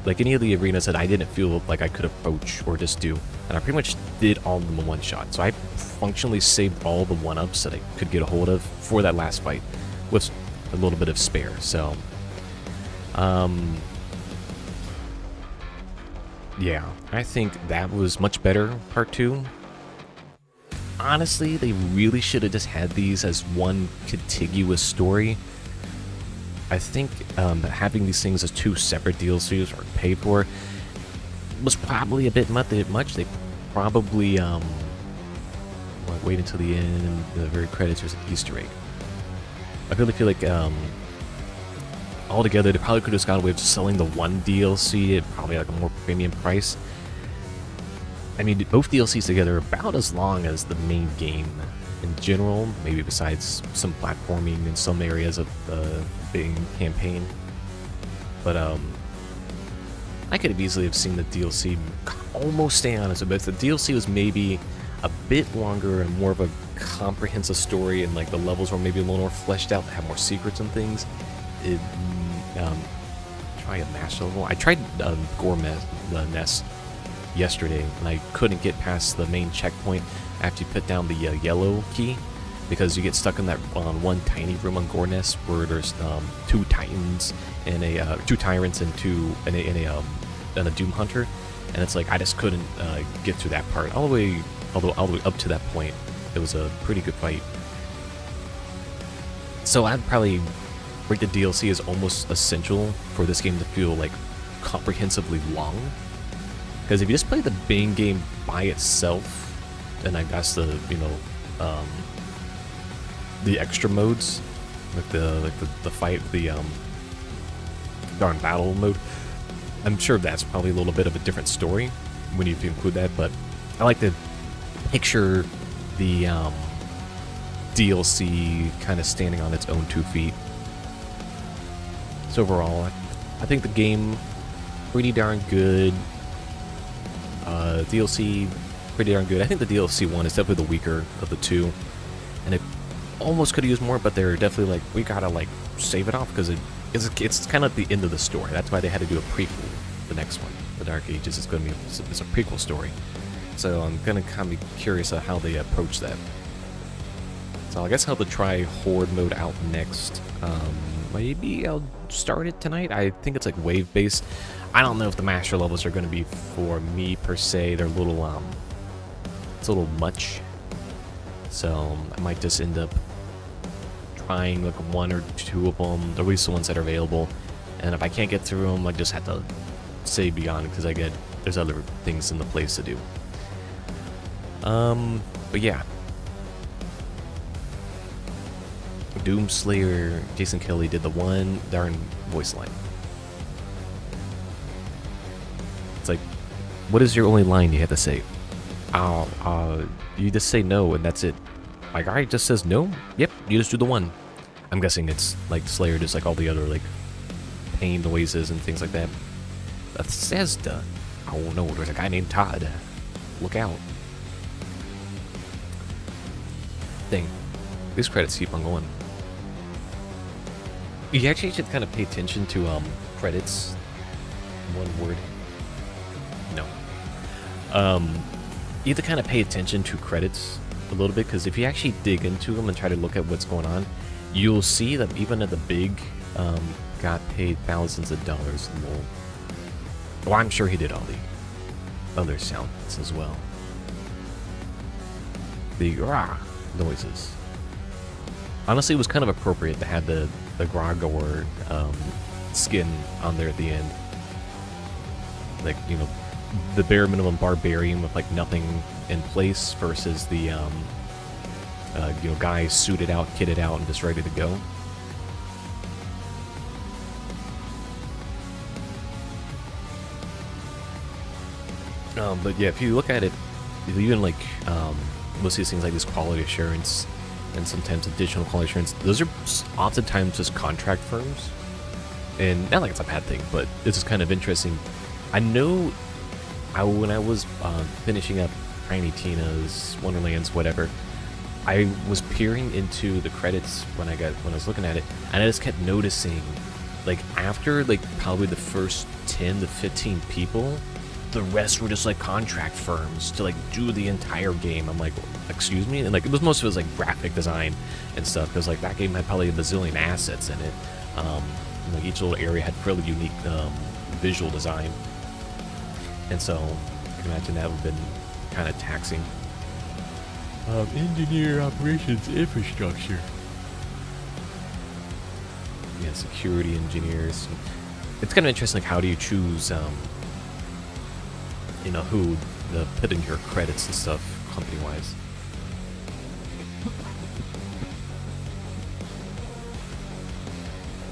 Like any of the arenas that I didn't feel like I could approach or just do. And I pretty much did all of them in one shot. So I functionally saved all the 1-ups that I could get a hold of for that last fight with a little bit of spare. So yeah, I think that was much better, part 2. Honestly, they really should have just had these as one contiguous story. I think having these things as 2 separate DLCs or paid for was probably a bit much. They probably wait until the end, the very credits, there's an Easter egg. I really feel like altogether they probably could have got away with selling the one DLC at probably like a more premium price. I mean, both DLCs together are about as long as the main game in general, maybe besides some platforming in some areas of the main campaign. But I could have easily have seen the DLC almost stay on as a bit. The DLC was maybe a bit longer and more of a comprehensive story, and like the levels were maybe a little more fleshed out, have more secrets and things. Try a master level. I tried Gore Nest yesterday, and I couldn't get past the main checkpoint after you put down the yellow key, because you get stuck in that one tiny room on Gore Nest where there's 2 titans and 2 tyrants and a Doom Hunter, and it's like I just couldn't get through that part all the way up to that point. It was a pretty good fight. So I'd probably rate the DLC as almost essential for this game to feel like comprehensively long. Because if you just play the main game by itself, then I guess the extra modes, like the fight, the darn battle mode, I'm sure that's probably a little bit of a different story when you include that. But I like to picture the DLC kind of standing on its own 2 feet. So overall, I think the game pretty darn good. DLC pretty darn good. I think the DLC 1 is definitely the weaker of the 2, and it almost could have used more, but they're definitely like, we gotta like save it off because It's kind of the end of the story. That's why they had to do a prequel. The next one, The Dark Ages, is going to be it's a prequel story. So I'm gonna kind of be curious of how they approach that. So I guess I'll have to try Horde mode out next. Maybe I'll start it tonight. I think it's like wave based. I don't know if the master levels are going to be for me per se. They're a little it's a little much. So I might just end up trying like 1 or 2 of them, at least the ones that are available. And if I can't get through them, I just have to say beyond because there's other things in the place to do. But yeah. Doomslayer, Jason Kelly did the one darn voice line. It's like, what is your only line you have to say? You just say no and that's it. Like, alright, just says no? Yep, you just do the one. I'm guessing it's like Slayer, just like all the other like pain noises and things like that. Bethesda. Oh no, there's a guy named Todd. Look out. Thing. These credits keep on going. You actually should kind of pay attention to credits. One word. No. You have to kind of pay attention to credits a little bit, because if you actually dig into them and try to look at what's going on, you'll see that even at the big got paid thousands of dollars. Well, I'm sure he did all the other sounds as well. The rah noises. Honestly, it was kind of appropriate to have the Grogor skin on there at the end. Like, you know, the bare minimum barbarian with like nothing in place versus the you know, guy suited out, kitted out, and just ready to go. But yeah, if you look at it, even like most of these things like this quality assurance and sometimes additional quality assurance, those are oftentimes just contract firms. And not like it's a bad thing, but this is kind of interesting. I know when I was finishing up Tiny Tina's, Wonderlands, whatever, I was peering into the credits when I was looking at it, and I just kept noticing, like, after like probably the first 10 to 15 people, the rest were just like contract firms to like do the entire game. I'm like, excuse me? And like it was, most of it was like graphic design and stuff, because like that game had probably a bazillion assets in it. Like each little area had fairly unique visual design, and so I can imagine that would have been kind of taxing. Engineer operations infrastructure. Yeah, security engineers. It's kind of interesting, like, how do you choose, you know, who to put in your credits and stuff, company-wise.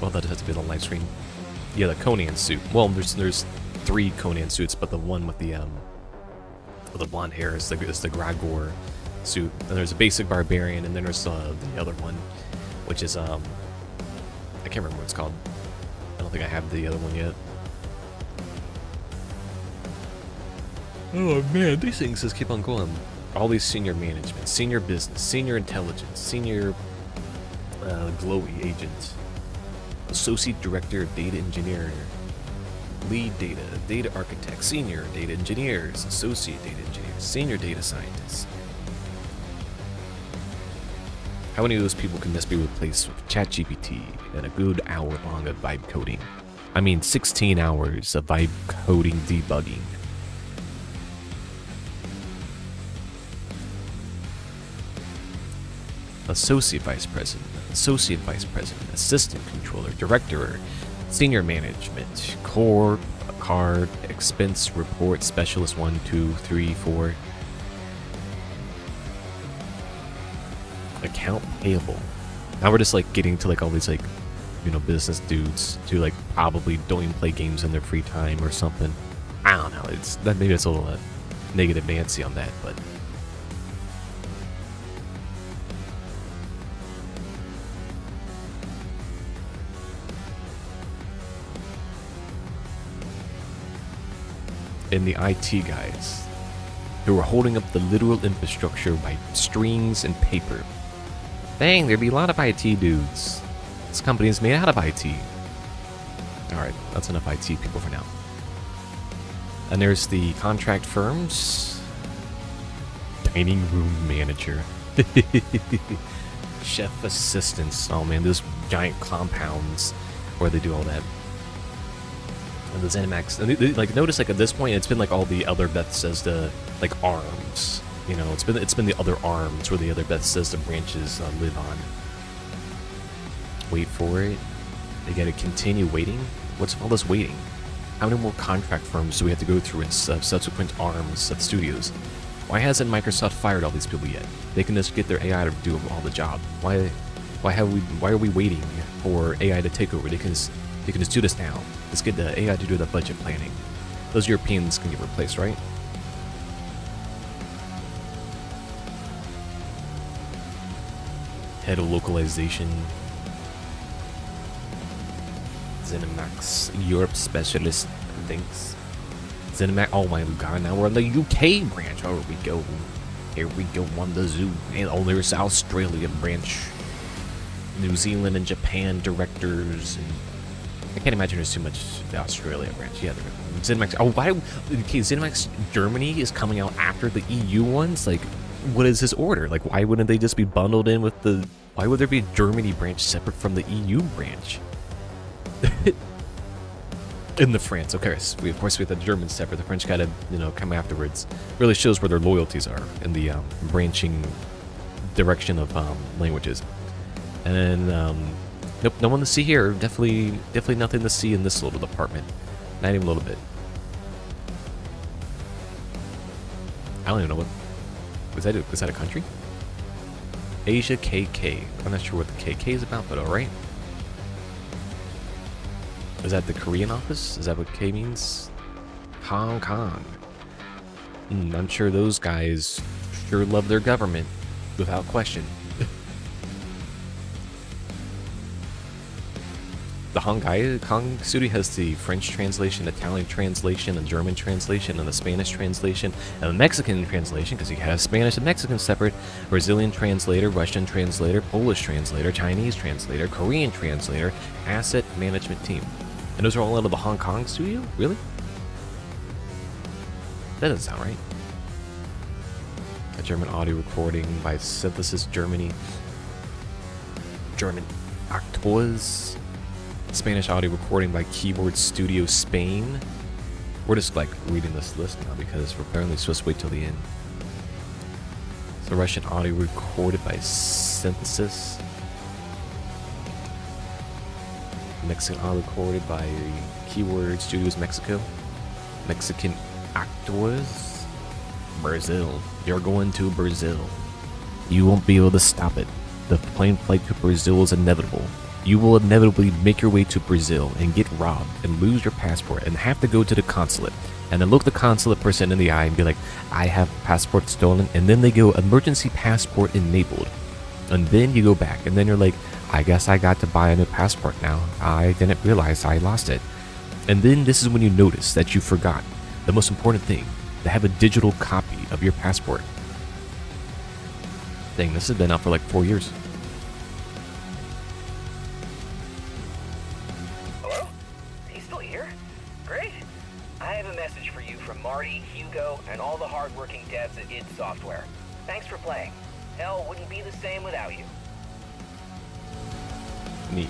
Well, that has to be the live stream. Yeah, the Conan suit. Well, there's 3 Conan suits, but the one with the blonde hair is the Grogor suit. And there's a basic barbarian, and then there's the other one, which is I can't remember what it's called. I don't think I have the other one yet. Oh man, these things just keep on going. All these senior management, senior business, senior intelligence, senior glowy agent, associate director of data engineering, lead data architect, senior data engineers, associate data engineers, senior data scientists. How many of those people can this be replaced with ChatGPT and a good hour long of vibe coding? I mean, 16 hours of vibe coding debugging. Associate vice president, assistant controller, director, senior management, core, card, expense report specialist 1, 2, 3, 4. Account payable. Now we're just like getting to like all these like, you know, business dudes who like probably don't even play games in their free time or something. I don't know. It's that, maybe it's a little negative Nancy on that, but and the IT guys who were holding up the literal infrastructure by strings and paper. Dang, there'd be a lot of IT dudes. This company is made out of IT. Alright, that's enough IT people for now. And there's the contract firms. Dining room manager. Chef assistants. Oh man, those giant compounds where they do all that. And the ZeniMax. And like, notice like at this point, it's been like all the other Bethesda like arms. You know, it's been the other arms where the other Bethesda branches live on. Wait for it. They gotta continue waiting. What's all this waiting? How many more contract firms do we have to go through in subsequent arms of the studios? Why hasn't Microsoft fired all these people yet? They can just get their AI to do all the job. Why are we waiting for AI to take over? They can just do this now. Let's get the AI to do the budget planning. Those Europeans can get replaced, right? Head of localization. ZeniMax Europe specialist. Thanks. ZeniMax. Oh my god! Now we're in the UK branch. Oh, here we go. Here we go on the zoo. And oh, there's Australian branch. New Zealand and Japan directors. And I can't imagine there's too much the Australia branch. Yeah, ZeniMax. Oh, why? Okay, ZeniMax Germany is coming out after the EU ones. Like, what is this order? Like, why wouldn't they just be bundled in with the? Why would there be a Germany branch separate from the EU branch? In the France, okay, so we of have the Germans separate. The French gotta, come afterwards. Really shows where their loyalties are in the branching direction of languages. And nope, no one to see here. Definitely nothing to see in this little department. Not even a little bit. I don't even know what was that a country? Asia KK. I'm not sure what the KK is about, but all right. Is that the Korean office? Is that what K means? Hong Kong. I'm sure those guys sure love their government, without question. The Hong Kong studio has the French translation, Italian translation, the German translation, and the Spanish translation, and the Mexican translation, because you have Spanish and Mexican separate, Brazilian translator, Russian translator, Polish translator, Chinese translator, Korean translator, asset management team. And those are all out of the Hong Kong studio? Really? That doesn't sound right. A German audio recording by Synthesis Germany. German actors. Spanish audio recording by Keyboard Studio Spain. We're just like reading this list now because we're apparently supposed to wait till the end. So Russian audio recorded by Synthesis. Mexican audio recorded by Keyword Studios Mexico. Mexican actors. Brazil. You're going to Brazil. You won't be able to stop it. The plane flight to Brazil is inevitable. You will inevitably make your way to Brazil and get robbed and lose your passport and have to go to the consulate and then look the consulate person in the eye and be like, I have passport stolen, and then they go, emergency passport enabled. And then you go back and then you're like, I guess I got to buy a new passport now. I didn't realize I lost it. And then this is when you notice that you forgot the most important thing, to have a digital copy of your passport. Dang, this has been out for like 4 years. Hello? Are you still here? Great. I have a message for you from Marty, Hugo, and all the hardworking devs at id Software. Thanks for playing. Hell wouldn't be the same without you. Neat.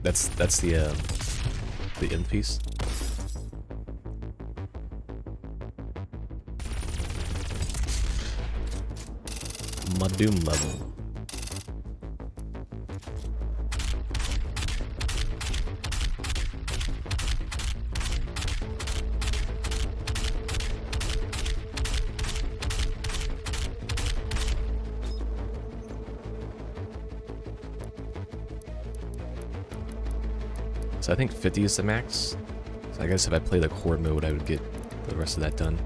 That's the end piece. My Doom level. So I think 50 is the max. So I guess if I play like horde mode, I would get the rest of that done.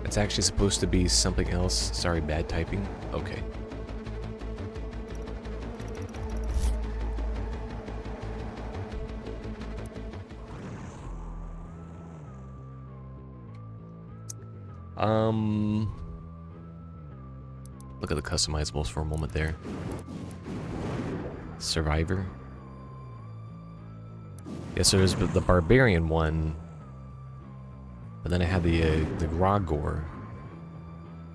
It's actually supposed to be something else. Sorry, bad typing. Okay. Look at the customizables for a moment there. Survivor. Yeah, so there's the Barbarian one. But then I had the Grogor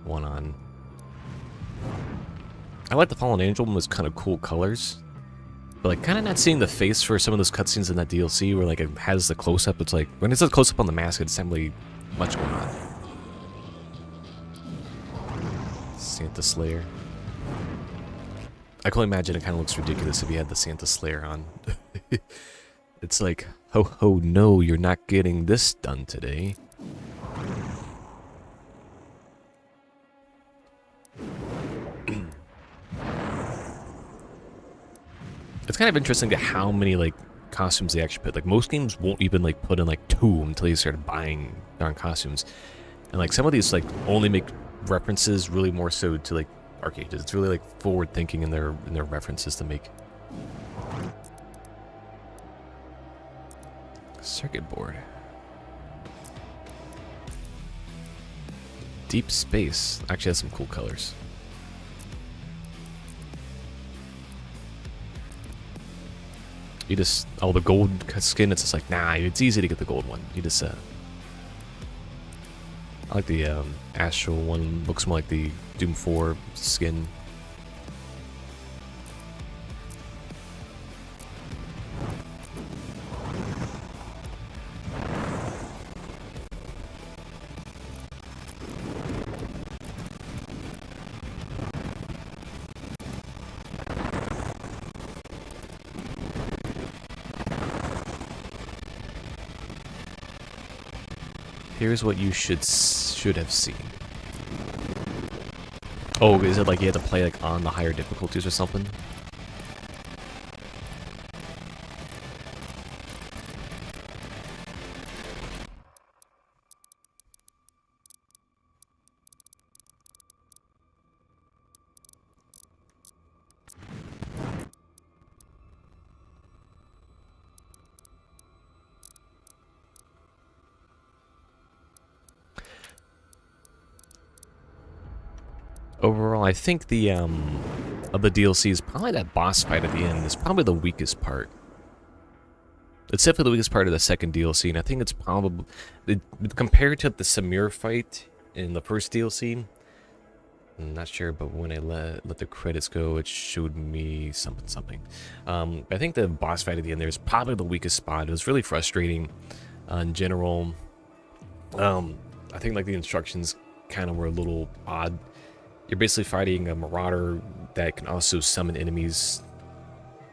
one on. I like the Fallen Angel one, was kind of cool colors. But like kind of not seeing the face for some of those cutscenes in that DLC where like it has the close-up. It's like, when it's a close-up on the mask, it's not really much going on. Santa Slayer. I can only imagine it kind of looks ridiculous if you had the Santa Slayer on. It's like, ho ho no, you're not getting this done today. It's kind of interesting to how many like costumes they actually put. Like most games won't even like put in like 2 until you start buying darn costumes. And like some of these like only make references really more so to like arcades. It's really like forward thinking in their references to make. Circuit board. Deep Space actually has some cool colors. You just, oh, the gold skin, it's just like, nah, it's easy to get the gold one. You just, I like the Astral one, looks more like the Doom 4 skin. Here's what you should have seen. Oh, is it like you had to play like on the higher difficulties or something? Overall, I think the of the DLCs, probably that boss fight at the end is probably the weakest part. It's definitely the weakest part of the second DLC, and I think it's probably compared to the Samir fight in the first DLC. I'm not sure, but when I let the credits go, it showed me something. I think the boss fight at the end there is probably the weakest spot. It was really frustrating in general. I think like the instructions kind of were a little odd. You're basically fighting a marauder that can also summon enemies.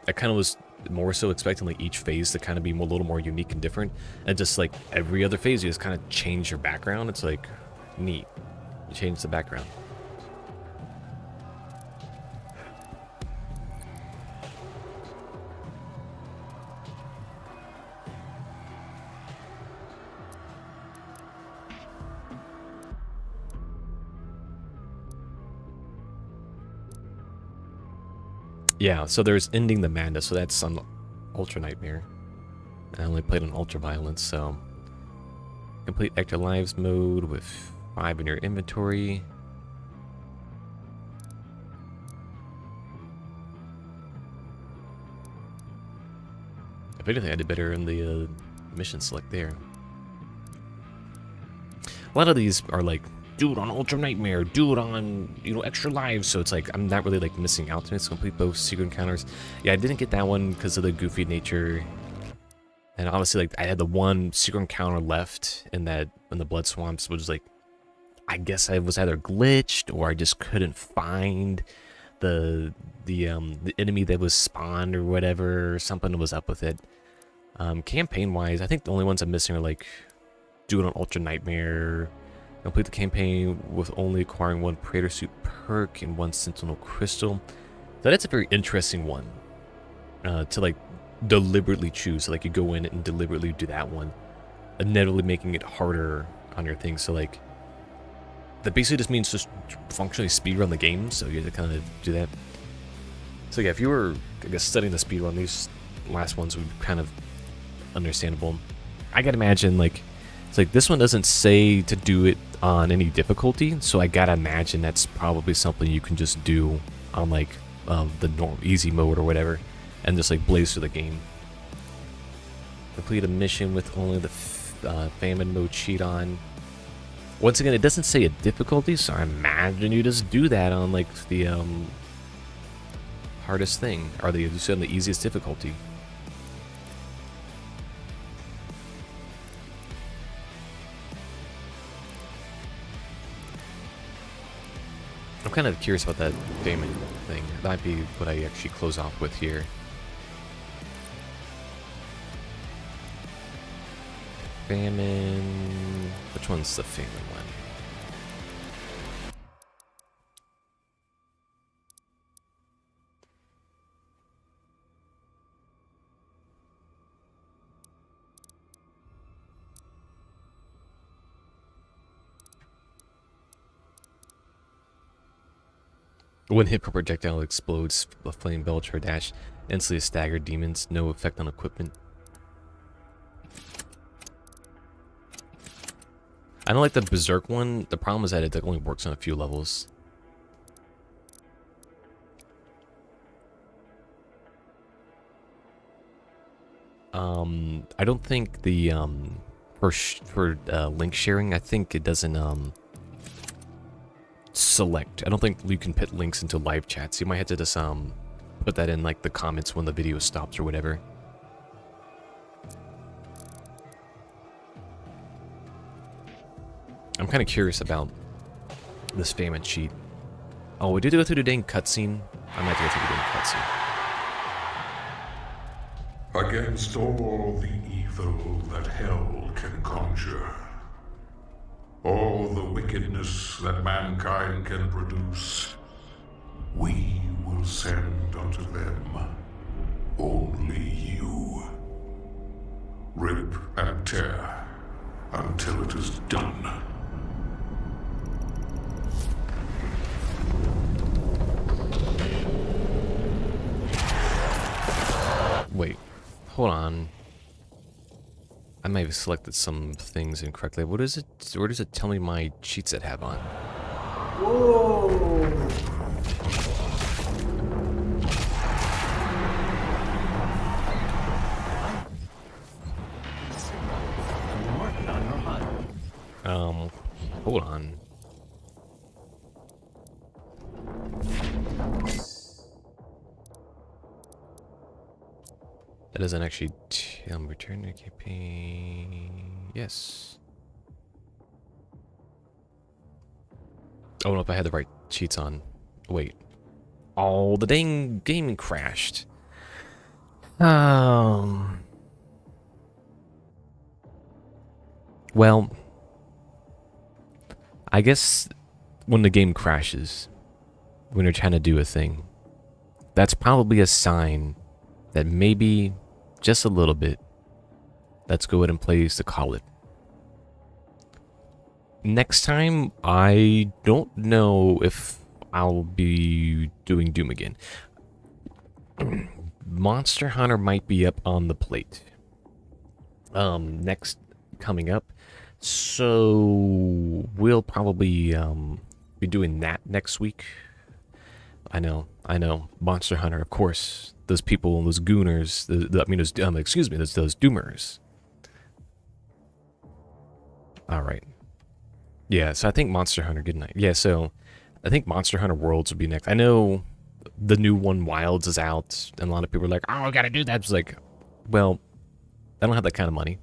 I kind of was more so expecting like each phase to kind of be a little more unique and different. And just like every other phase, you just kind of change your background. It's like neat. You change the background. Yeah, so there's Ending the Madness, so that's on Ultra Nightmare. I only played on Ultra Violence, so... Complete Extra Lives mode with 5 in your inventory. If anything, I did better in the mission select there. A lot of these are like, do it on Ultra Nightmare, do it on, you know, Extra Lives, so it's like, I'm not really like missing out to it. It's complete both secret encounters. Yeah, I didn't get that one because of the goofy nature. And obviously, like, I had the one secret encounter left in the Blood Swamps, which was like, I guess I was either glitched or I just couldn't find the enemy that was spawned or whatever. Something was up with it. Campaign-wise, I think the only ones I'm missing are like, do it on Ultra Nightmare, complete the campaign with only acquiring 1 Praetor Suit perk and 1 Sentinel Crystal. So that's a very interesting one to like deliberately choose. So like you go in and deliberately do that one, inevitably making it harder on your thing. So like that basically just means just functionally speedrun the game. So you have to kind of do that. So yeah, if you were, I guess, studying the speedrun, these last ones would be kind of understandable. I gotta imagine like It's like this one doesn't say to do it on any difficulty, so I gotta imagine that's probably something you can just do on like the easy mode or whatever, and just like blaze through the game. Complete a mission with only the famine mode cheat on. Once again, it doesn't say a difficulty, so I imagine you just do that on like the hardest thing, or you on the easiest difficulty. I'm kind of curious about that famine thing. That might be what I actually close off with here. Famine. Which one's the famine one? One hit per projectile explodes, a flame belch or dash, instantly stagger demons, no effect on equipment. I don't like the Berserk one. The problem is that it only works on a few levels. I don't think the for link sharing, I think it doesn't select. I don't think you can put links into live chats. You might have to just put that in like the comments when the video stops or whatever. I'm kind of curious about this famine cheat. Oh, we did go through the dang cutscene. I might have to go through the dang cutscene. Against all the evil that hell can conjure, all the wickedness that mankind can produce, we will send unto them only you. Rip and tear until it is done. Wait, hold on. I might have selected some things incorrectly. What is it? Where does it tell me my cheats that have on? Whoa! Hold on. That doesn't actually tell me return to campaign. Yes. Oh no, if I had the right cheats on. Wait. Oh, the dang game crashed. Well, I guess when the game crashes, when you're trying to do a thing, that's probably a sign that maybe just a little bit, let's go ahead and place to call it. Next time, I don't know if I'll be doing Doom again. Monster Hunter might be up on the plate. Next coming up. So we'll probably be doing that next week. I know. Monster Hunter, of course. Those people, those gooners, those doomers. All right. Yeah, so I think Monster Hunter, good night. Yeah, so I think Monster Hunter Worlds will be next. I know the new one, Wilds, is out, and a lot of people are like, oh, I gotta do that. It's like, well, I don't have that kind of money.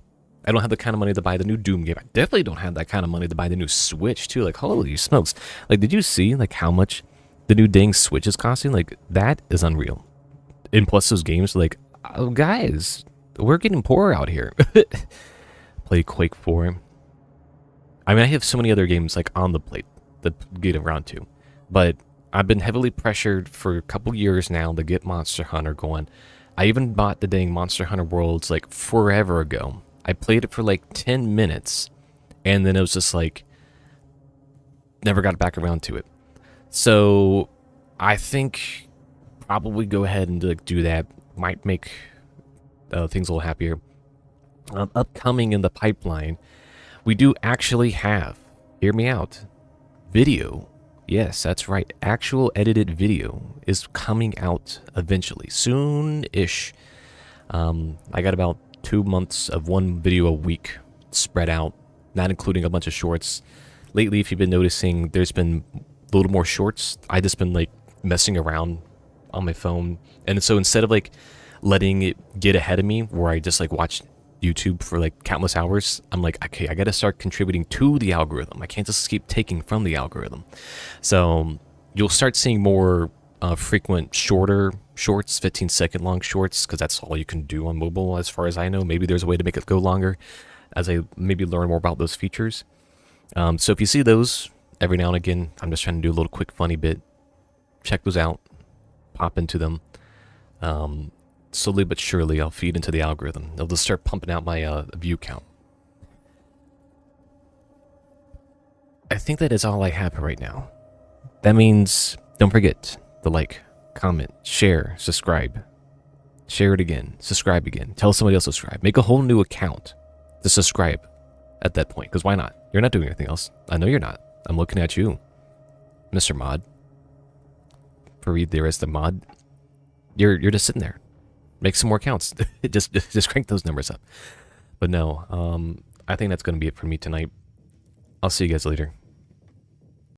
I don't have the kind of money to buy the new Doom game. I definitely don't have that kind of money to buy the new Switch, too. Like, holy smokes. Like, did you see, like, how much the new dang Switch is costing? Like, that is unreal. And plus those games, like, oh, guys, we're getting poor out here. Play Quake 4. I mean, I have so many other games, like, on the plate that get around to. But I've been heavily pressured for a couple years now to get Monster Hunter going. I even bought the dang Monster Hunter Worlds, like, forever ago. I played it for, like, 10 minutes. And then it was just, like, never got back around to it. So, I think probably go ahead and, like, do that. Might make things a little happier. Upcoming in the pipeline we do actually have, hear me out, video. Yes, that's right. Actual edited video is coming out eventually, soon-ish. I got about 2 months of one video a week spread out, not including a bunch of shorts. Lately, if you've been noticing, there's been a little more shorts. I just been like messing around on my phone, and so instead of like letting it get ahead of me, where I just like watch YouTube for like countless hours, I'm like, okay, I gotta start contributing to the algorithm. I can't just keep taking from the algorithm. So you'll start seeing more frequent shorter shorts, 15-second long shorts, because that's all you can do on mobile as far as I know. Maybe there's a way to make it go longer as I maybe learn more about those features. So if you see those every now and again, I'm just trying to do a little quick funny bit. Check those out, pop into them. Slowly but surely, I'll feed into the algorithm. They'll just start pumping out my view count. I think that is all I have right now. That means, don't forget to like, comment, share, subscribe. Share it again, subscribe again. Tell somebody else to subscribe. Make a whole new account to subscribe at that point, because why not? You're not doing anything else. I know you're not. I'm looking at you, Mr. Mod. For read the rest of Mod. You're just sitting there. Make some more counts. just crank those numbers up. But no, I think that's going to be it for me tonight. I'll see you guys later.